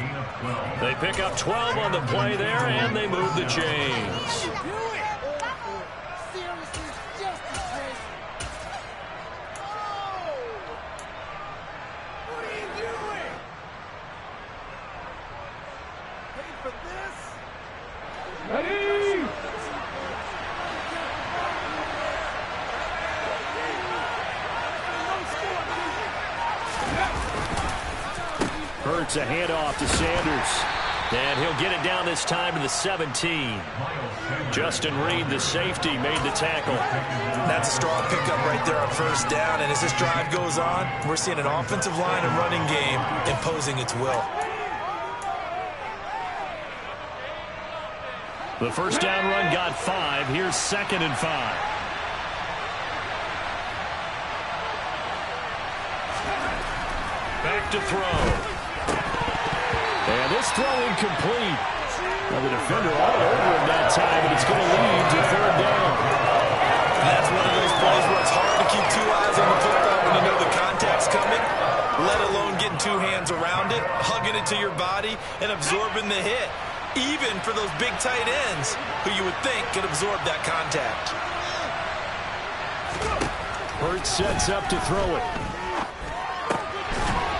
They pick up 12 on the play there, and they move the chains. Hurts a handoff to Sanders. And he'll get it down this time to the 17. Justin Reed, the safety, made the tackle. That's a strong pickup right there on first down. And as this drive goes on, we're seeing an offensive line and running game imposing its will. The first down run got 5. Here's 2nd and 5. Back to throw. And this throw incomplete. Now the defender all over him that time, but it's going to lead to 3rd down. And that's one of those plays where it's hard to keep 2 eyes on the football when you know the contact's coming, let alone getting 2 hands around it, hugging it to your body, and absorbing the hit, even for those big tight ends who you would think could absorb that contact. Hurts sets up to throw it.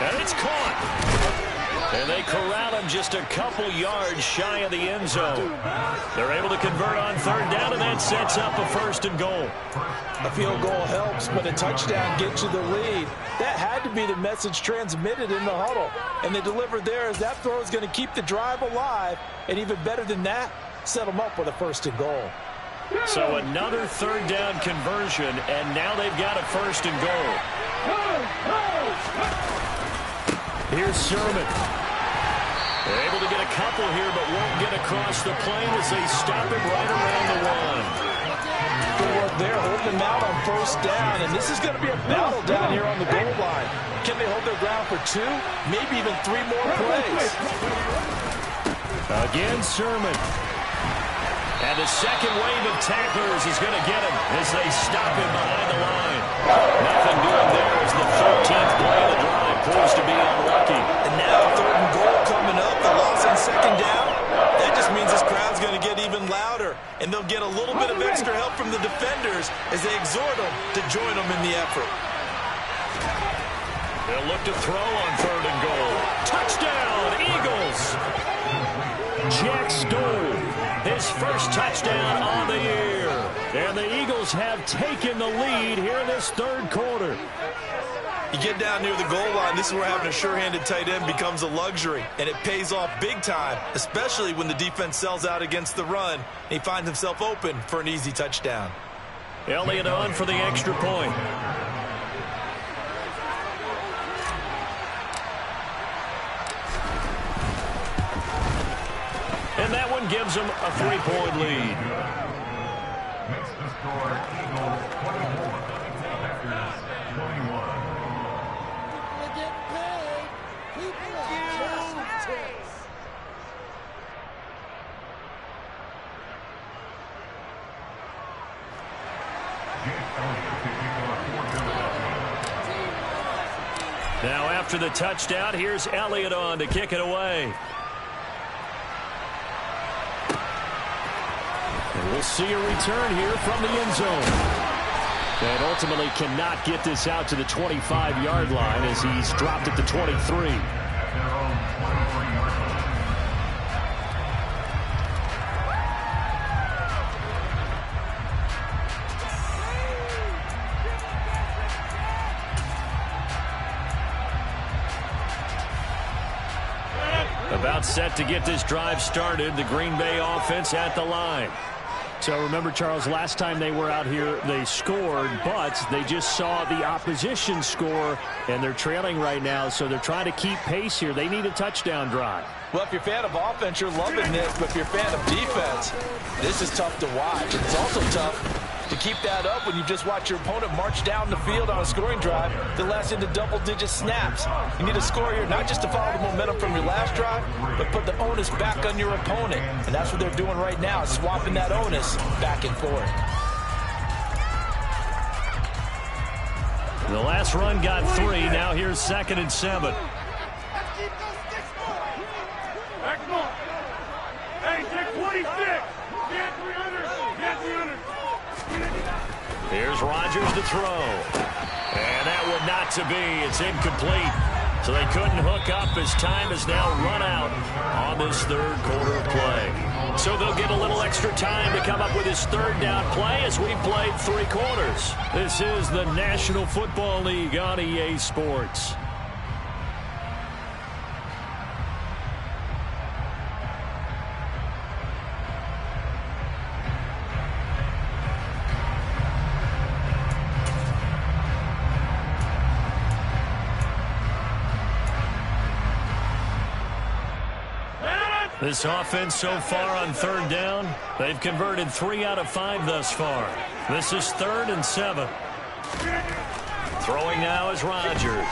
And it's caught. And they corral him just a couple yards shy of the end zone. They're able to convert on 3rd down, and that sets up a 1st and goal. A field goal helps, but a touchdown gets you the lead. That had to be the message transmitted in the huddle. And they delivered theirs. That throw is going to keep the drive alive. And even better than that, set them up with a 1st and goal. So another 3rd down conversion, and now they've got a 1st and goal. Here's Sermon. They're able to get a couple here, but won't get across the plane as they stop him right around the 1. Good work there, holding them out on first down, and this is going to be a battle down here on the goal line. Can they hold their ground for 2, maybe even 3 more plays? Again, Sermon. And the second wave of tacklers is going to get him as they stop him behind the line. Nothing doing there as the 13th play of the drive proves to be unlucky. And now 3rd and goal coming up, the loss on 2nd down. That just means this crowd's going to get even louder, and they'll get a little bit of extra help from the defenders as they exhort them to join them in the effort. They'll look to throw on 3rd and goal. Touchdown, Eagles! Jack Stoll, his first touchdown on the year. And the Eagles have taken the lead here in this third quarter. You get down near the goal line, this is where having a sure-handed tight end becomes a luxury, and it pays off big time, especially when the defense sells out against the run, and he finds himself open for an easy touchdown. Elliott on for the extra point. And that one gives them a 3-point lead. Makes the score Eagles 21, Texas 21. Now after the touchdown, here's Elliott on to kick it away. And we'll see a return here from the end zone. And ultimately cannot get this out to the 25-yard line as he's dropped at the 23. About set to get this drive started. The Green Bay offense at the line. So remember, Charles, last time they were out here, they scored, but they just saw the opposition score, and they're trailing right now, so they're trying to keep pace here. They need a touchdown drive. Well, if you're a fan of offense, you're loving this, but if you're a fan of defense, this is tough to watch. It's also tough to keep that up when you just watch your opponent march down the field on a scoring drive that lasts into double-digit snaps. You need a score here, not just to follow the momentum from your last drive, but put the onus back on your opponent. And that's what they're doing right now, swapping that onus back and forth. The last run got 3. Now here's 2nd and 7. Hey, take 26. Get 300. Get 300. Here's Rodgers to throw. And that would not to be. It's incomplete. So they couldn't hook up as time is now run out on this third quarter of play. So they'll get a little extra time to come up with his third down play as we've played 3 quarters. This is the National Football League on EA Sports. This offense so far on 3rd down, they've converted 3 out of 5 thus far. This is 3rd and 7. Throwing now is Rodgers.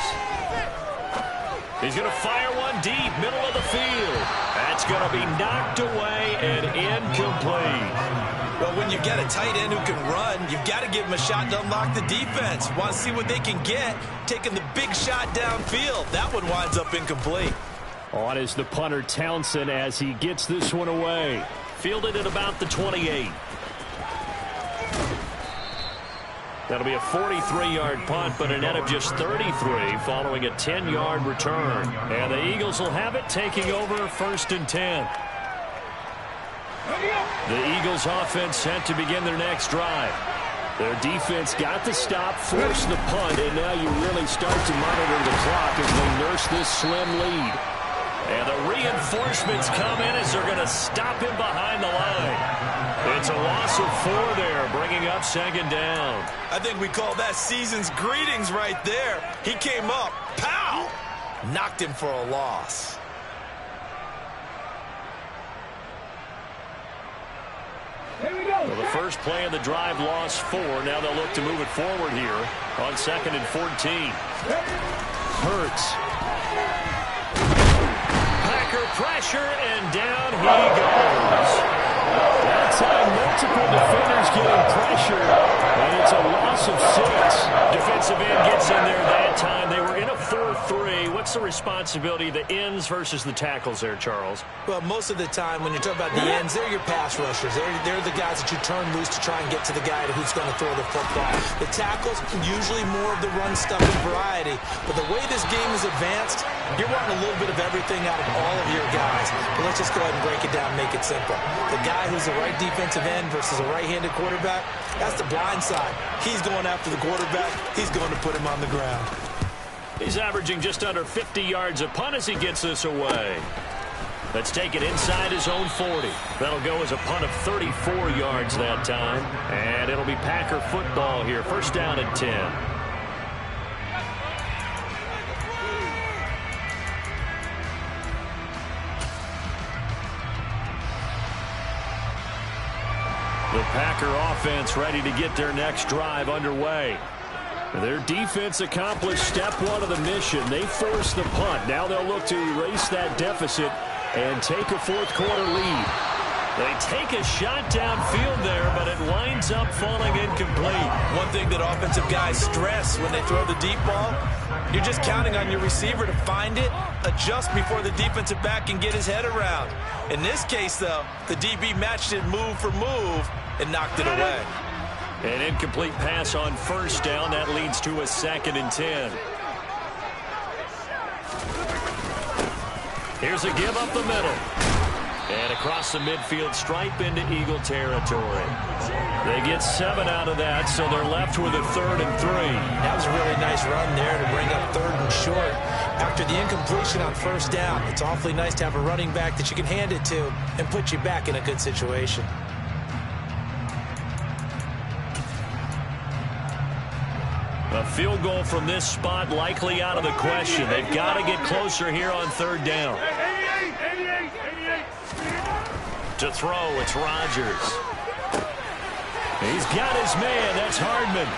He's going to fire one deep, middle of the field. That's going to be knocked away and incomplete. Well, when you get a tight end who can run, you've got to give him a shot to unlock the defense. Want to see what they can get, taking the big shot downfield. That one winds up incomplete. On is the punter Townsend as he gets this one away. Fielded at about the 28. That'll be a 43-yard punt, but a net of just 33 following a 10-yard return. And the Eagles will have it, taking over 1st and 10. The Eagles offense set to begin their next drive. Their defense got the stop, forced the punt, and now you really start to monitor the clock as they nurse this slim lead. And the reinforcements come in as they're going to stop him behind the line. It's a loss of 4 there, bringing up 2nd down. I think we call that season's greetings right there. He came up, pow! Knocked him for a loss. Well, the first play of the drive lost 4. Now they'll look to move it forward here on 2nd and 14. Hurts. Pressure, and down he goes. That time, multiple defenders getting pressure, and it's a loss of 6. Defensive end gets in there that time. They were in a 4-3. What's what's the responsibility, the ends versus the tackles there, Charles? Well, most of the time when you're talking about the ends, they're your pass rushers. They're the guys that you turn loose to try and get to the guy who's going to throw the football. The tackles, usually more of the run-stuffing variety. But the way this game is advanced, you're wanting a little bit of everything out of all of your guys. But let's just go ahead and break it down and make it simple. The guy who's the right defensive end versus a right-handed quarterback, that's the blind side. He's going after the quarterback. He's going to put him on the ground. He's averaging just under 50 yards a punt as he gets this away. Let's take it inside his own 40. That'll go as a punt of 34 yards that time. And it'll be Packer football here. First down and 10. The Packer offense ready to get their next drive underway. Their defense accomplished step one of the mission. They forced the punt. Now they'll look to erase that deficit and take a fourth-quarter lead. They take a shot downfield there, but it winds up falling incomplete. One thing that offensive guys stress when they throw the deep ball, you're just counting on your receiver to find it, adjust before the defensive back can get his head around. In this case, though, the DB matched it move for move and knocked it away. An incomplete pass on first down. That leads to a 2nd and 10. Here's a give up the middle. And across the midfield stripe into Eagle territory. They get 7 out of that, so they're left with a 3rd and 3. That was a really nice run there to bring up 3rd and short. After the incompletion on first down, it's awfully nice to have a running back that you can hand it to and put you back in a good situation. A field goal from this spot likely out of the question. They've got to get closer here on 3rd down. 88. To throw, it's Rodgers. He's got his man. That's Hardman.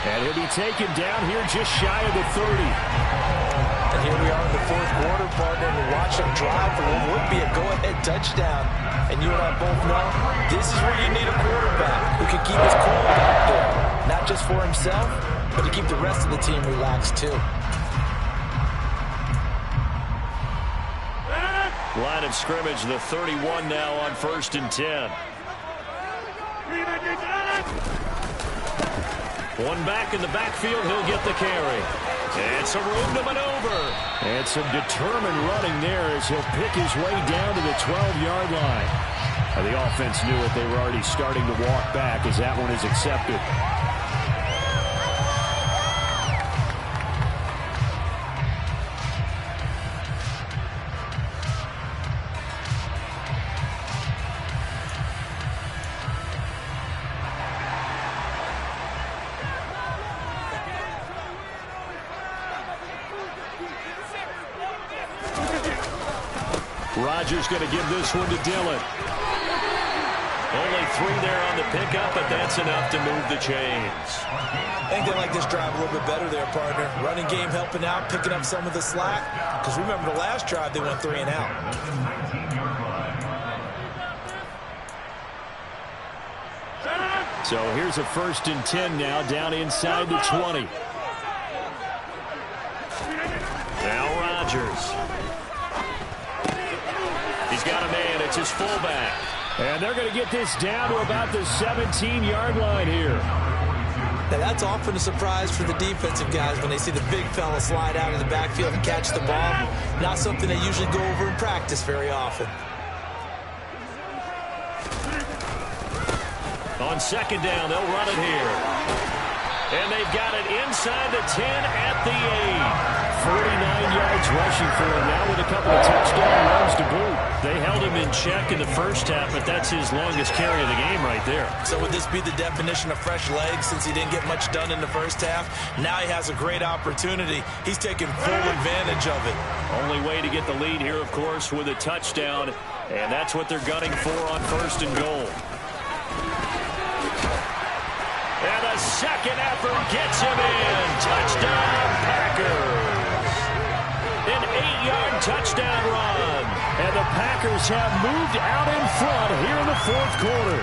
And he'll be taken down here just shy of the 30. And here we are in the 4th quarter, partner, and watch them drive for what would be a go-ahead touchdown. And you and I both know this is where you need a quarterback who can keep his cool back there. Not just for himself, but to keep the rest of the team relaxed, too. Line of scrimmage, the 31 now on 1st and 10. One back in the backfield, he'll get the carry. And some room to maneuver. And some determined running there as he'll pick his way down to the 12-yard line. And the offense knew it. They were already starting to walk back as that one is accepted. Rodgers going to give this one to Dillon. Only 3 there on the pickup, but that's enough to move the chains. I think they like this drive a little bit better there, partner. Running game helping out, picking up some of the slack. Because remember the last drive, they went 3 and out. So here's a 1st and 10 now, down inside the 20. Now Rodgers. He's got a man. It's his fullback. And they're going to get this down to about the 17-yard line here. Now that's often a surprise for the defensive guys when they see the big fella slide out of the backfield and catch the ball. Not something they usually go over in practice very often. On 2nd down, they'll run it here. And they've got it inside the 10 at the 8. 49 yards rushing for him now with a couple of touchdown runs to boot. They held him in check in the first half, but that's his longest carry of the game right there. So would this be the definition of fresh legs since he didn't get much done in the first half? Now he has a great opportunity. He's taking full advantage of it. Only way to get the lead here, of course, with a touchdown, and that's what they're gunning for on 1st and goal. And a second effort gets him in. Touchdown, Packers. An 8-yard touchdown run. And the Packers have moved out in front here in the 4th quarter.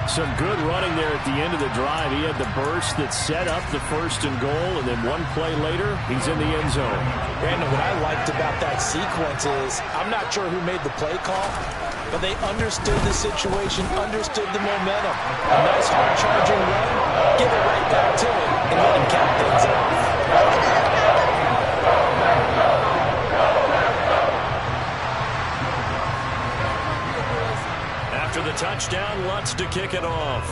Some good running there at the end of the drive. He had the burst that set up the 1st and goal, and then one play later, he's in the end zone. Brandon, what I liked about that sequence is I'm not sure who made the play call, but they understood the situation, understood the momentum. A nice hard-charging run, give it right back to him, and let him cap things off. After the touchdown, Lutz to kick it off.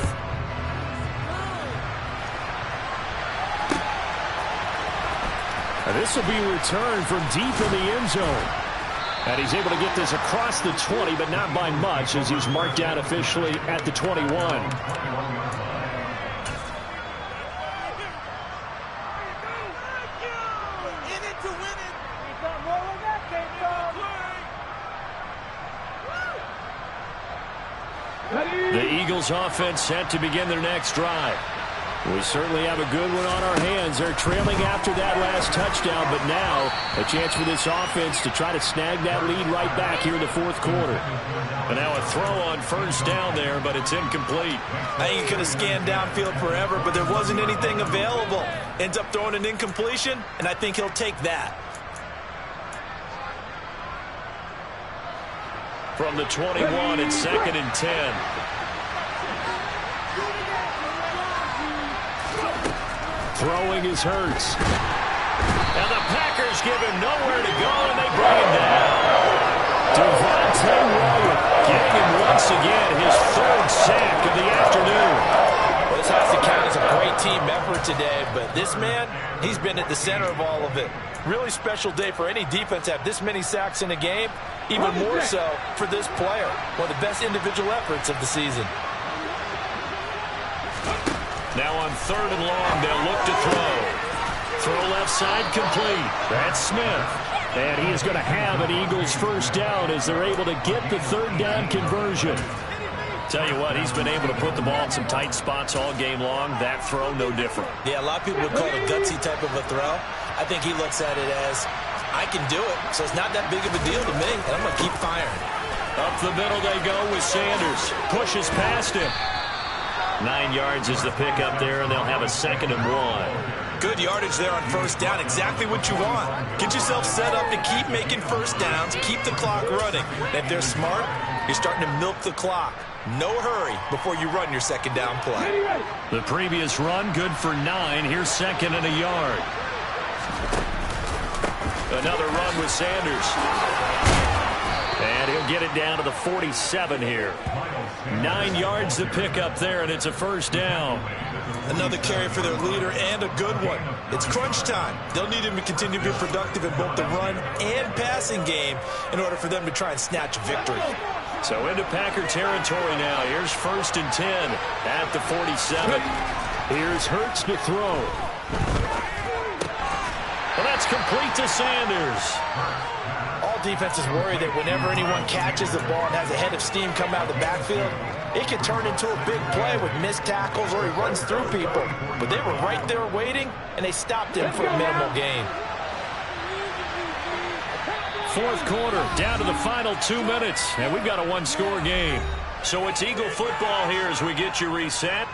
And this will be returned from deep in the end zone. And he's able to get this across the 20, but not by much, as he's marked down officially at the 21. The Eagles offense set to begin their next drive. We certainly have a good one on our hands. They're trailing after that last touchdown, but now a chance for this offense to try to snag that lead right back here in the 4th quarter. And now a throw on 1st down there, but it's incomplete. I think he could have scanned downfield forever, but there wasn't anything available. Ends up throwing an incompletion, and I think he'll take that. From the 21, it's 2nd and 10. Throwing is Hurts. And the Packers give him nowhere to go, and they bring him down. Devontae Wyatt getting him once again, his 3rd sack of the afternoon. Well, this has to count as a great team effort today, but this man, he's been at the center of all of it. Really special day for any defense to have this many sacks in a game, even more so for this player. One of the best individual efforts of the season. Now on 3rd and long, they'll look to throw. Throw left side complete. That's Smith. And he is going to have an Eagles 1st down as they're able to get the 3rd down conversion. Tell you what, he's been able to put the ball in some tight spots all game long. That throw, no different. Yeah, a lot of people would call it a gutsy type of a throw. I think he looks at it as, I can do it, so it's not that big of a deal to me, and I'm going to keep firing. Up the middle they go with Sanders. Pushes past him. 9 yards is the pickup there, and they'll have a 2nd and 1. Good yardage there on 1st down. Exactly what you want. Get yourself set up to keep making 1st downs, keep the clock running. And if they're smart, you're starting to milk the clock. No hurry before you run your 2nd down play. The previous run, good for 9. Here's 2nd and a yard. Another run with Sanders. And he'll get it down to the 47 here. 9 yards to pick up there, and it's a 1st down. Another carry for their leader, and a good one. It's crunch time. They'll need him to continue to be productive in both the run and passing game in order for them to try and snatch a victory. So into Packer territory now. Here's 1st and 10 at the 47. Here's Hurts to throw. Well, that's complete to Sanders. All defenses worry that whenever anyone catches the ball and has a head of steam come out of the backfield, it can turn into a big play with missed tackles or he runs through people. But they were right there waiting, and they stopped him for a minimal gain. 4th quarter, down to the final 2 minutes, and we've got a 1-score game. So it's Eagle football here as we get you reset.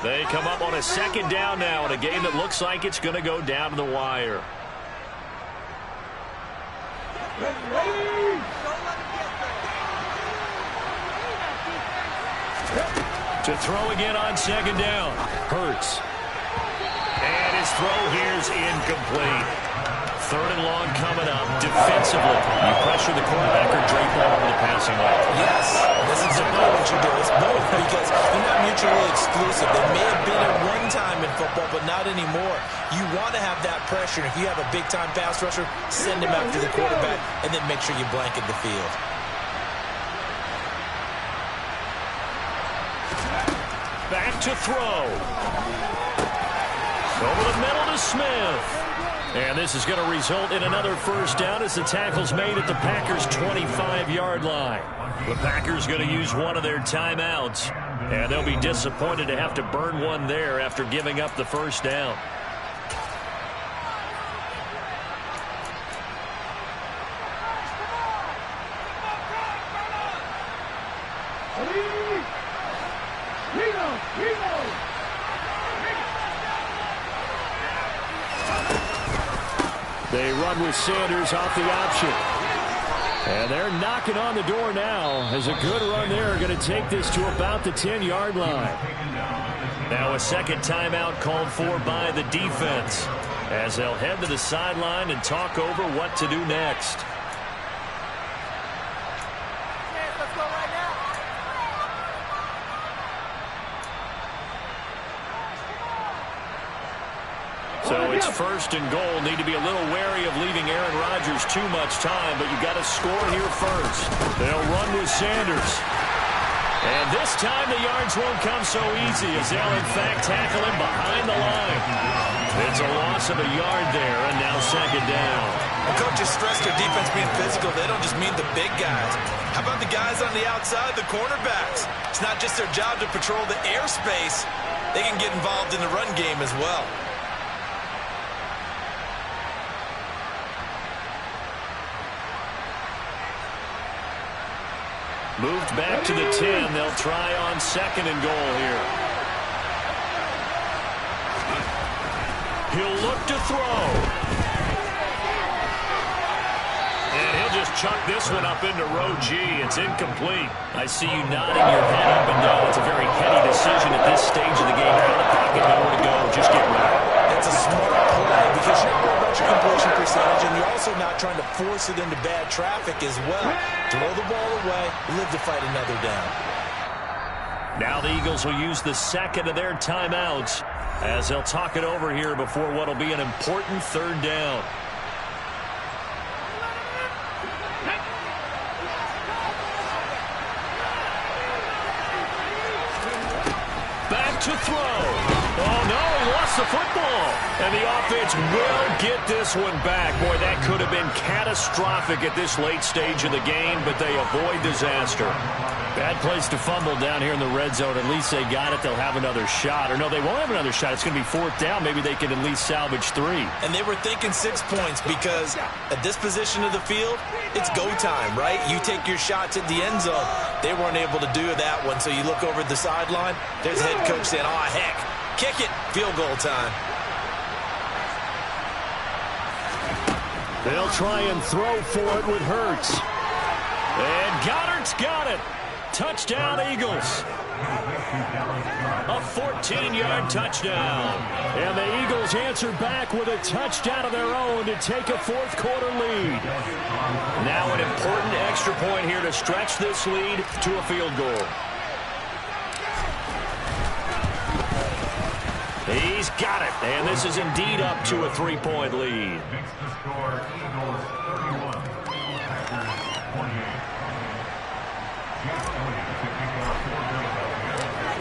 They come up on a 2nd down now in a game that looks like it's going to go down to the wire. To throw again on 2nd down. Hurts. And his throw here's incomplete. 3rd and long coming up. Defensively, you pressure the quarterback or drape all over the passing lane. Yes, that's exactly what you do. It's both because they're not mutually exclusive. They may have been at one time in football, but not anymore. You want to have that pressure. If you have a big-time pass rusher, send him after the quarterback, and then make sure you blanket the field. Back to throw. Over the middle to Smith. And this is going to result in another 1st down as the tackle's made at the Packers' 25-yard line. The Packers going to use one of their timeouts. And they'll be disappointed to have to burn one there after giving up the 1st down. They run with Sanders off the option. And they're knocking on the door now as a good run there going to take this to about the 10-yard line. Now a second timeout called for by the defense as they'll head to the sideline and talk over what to do next. So it's first and goal. Need to be a little wary of leaving Aaron Rodgers too much time, but you got to score here first. They'll run with Sanders. And this time the yards won't come so easy as they'll, in fact, tackle him behind the line. It's a loss of a yard there, and now second down. The coaches stress their defense being physical. They don't just mean the big guys. How about the guys on the outside, the cornerbacks? It's not just their job to patrol the airspace. They can get involved in the run game as well. Moved back to the 10. They'll try on second and goal here. He'll look to throw. And he'll just chuck this one up into row G. It's incomplete. I see you nodding your head up and down. It's a very heady decision at this stage of the game. Out of the pocket, nowhere to go. Just get right. That's a smart play because you're not worried about your completion percentage, and you're also not trying to force it into bad traffic as well. Throw the ball away, live to fight another down. Now the Eagles will use the second of their timeouts as they'll talk it over here before what will be an important third down. Back to throw. Oh, no, he lost the football. And the offense will get this one back. Boy, that could have been catastrophic at this late stage of the game, but they avoid disaster. Bad place to fumble down here in the red zone. At least they got it. They'll have another shot. Or no, they won't have another shot. It's going to be fourth down. Maybe they can at least salvage 3. And they were thinking 6 points because at this position of the field, it's go time, right? You take your shots at the end zone. They weren't able to do that one, so you look over at the sideline. There's the head coach saying, oh, heck, kick it, field goal time. They'll try and throw for it with Hurts. And Goddard's got it. Touchdown, Eagles. A 14-yard touchdown. And the Eagles answer back with a touchdown of their own to take a fourth-quarter lead. Now an important extra point here to stretch this lead to a field goal. He's got it, and this is indeed up to a 3-point lead.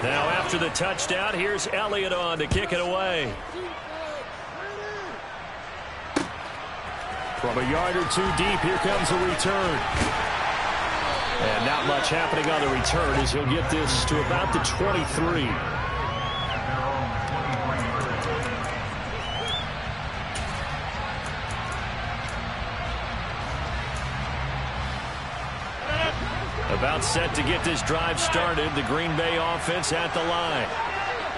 Now after the touchdown, here's Elliott on to kick it away. From a yard or 2 deep, here comes a return. And not much happening on the return as he'll get this to about the 23. About set to get this drive started. The Green Bay offense at the line.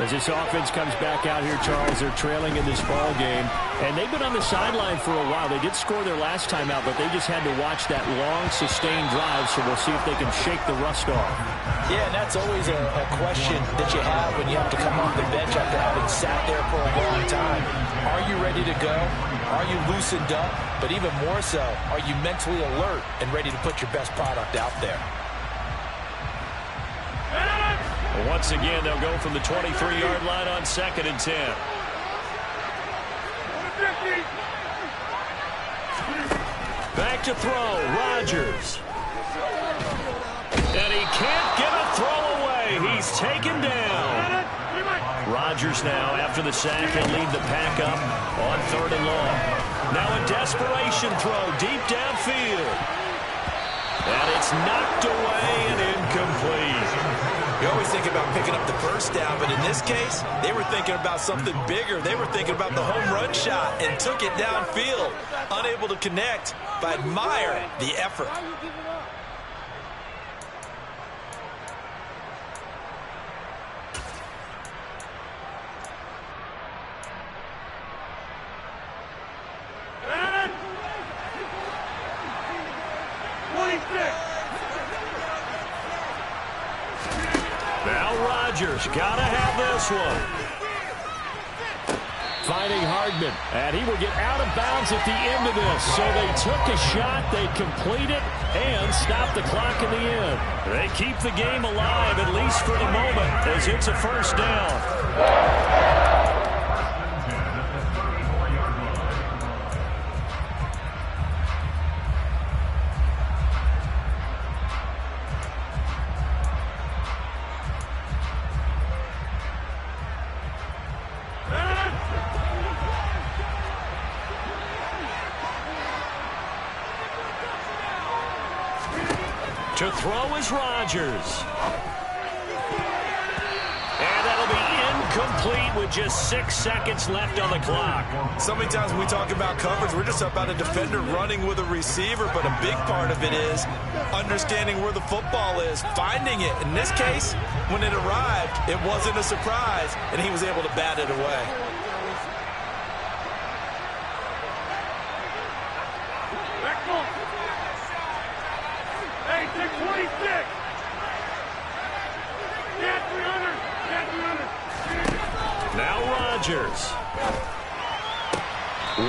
As this offense comes back out here, Charles, they're trailing in this ball game. And they've been on the sideline for a while. They did score their last time out, but they just had to watch that long, sustained drive, so we'll see if they can shake the rust off. Yeah, and that's always a question that you have when you have to come off the bench after having sat there for a long time. Are you ready to go? Are you loosened up? But even more so, are you mentally alert and ready to put your best product out there? Once again, they'll go from the 23-yard line on second and 10. Back to throw, Rodgers. And he can't get a throw away. He's taken down. Rodgers now, after the sack, he'll lead the pack up on 3rd and long. Now a desperation throw deep downfield. And it's knocked away and incomplete. You always think about picking up the first down, but in this case, they were thinking about something bigger. They were thinking about the home run shot and took it downfield. Unable to connect, but admire the effort. Rodgers. Gotta have this one. Finding Hardman, and he will get out of bounds at the end of this. So they took a shot, they complete it, and stop the clock in the end. They keep the game alive, at least for the moment, as it's a first down. To throw is Rodgers. And that'll be incomplete with just 6 seconds left on the clock. So many times when we talk about coverage, we're just about a defender running with a receiver, but a big part of it is understanding where the football is, finding it. In this case, when it arrived, it wasn't a surprise, and he was able to bat it away. Hey, 626. Get 300. Get 300. Now Rodgers.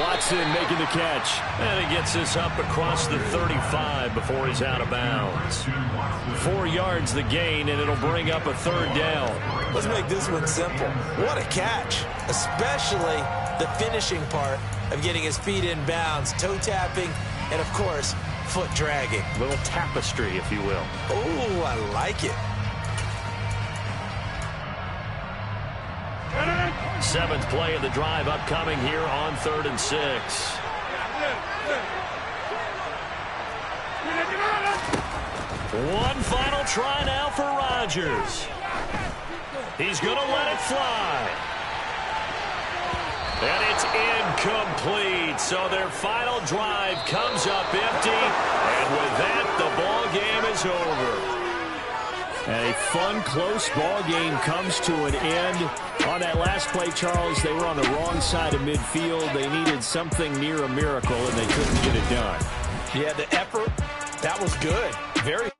Watson making the catch. And he gets this up across the 35 before he's out of bounds. 4 yards the gain, and it'll bring up a third down. Let's make this one simple. What a catch, especially the finishing part of getting his feet in bounds, toe tapping, and, of course, foot dragging. A little tapestry, if you will. Oh, I like it. 7th play of the drive upcoming here on 3rd and 6. One final try now for Rodgers. He's going to let it fly. And it's incomplete. So their final drive comes up empty. And with that, the ball game is over. And a fun, close ball game comes to an end. On that last play, Charles, they were on the wrong side of midfield. They needed something near a miracle, and they couldn't get it done. Yeah, the effort, that was good. Very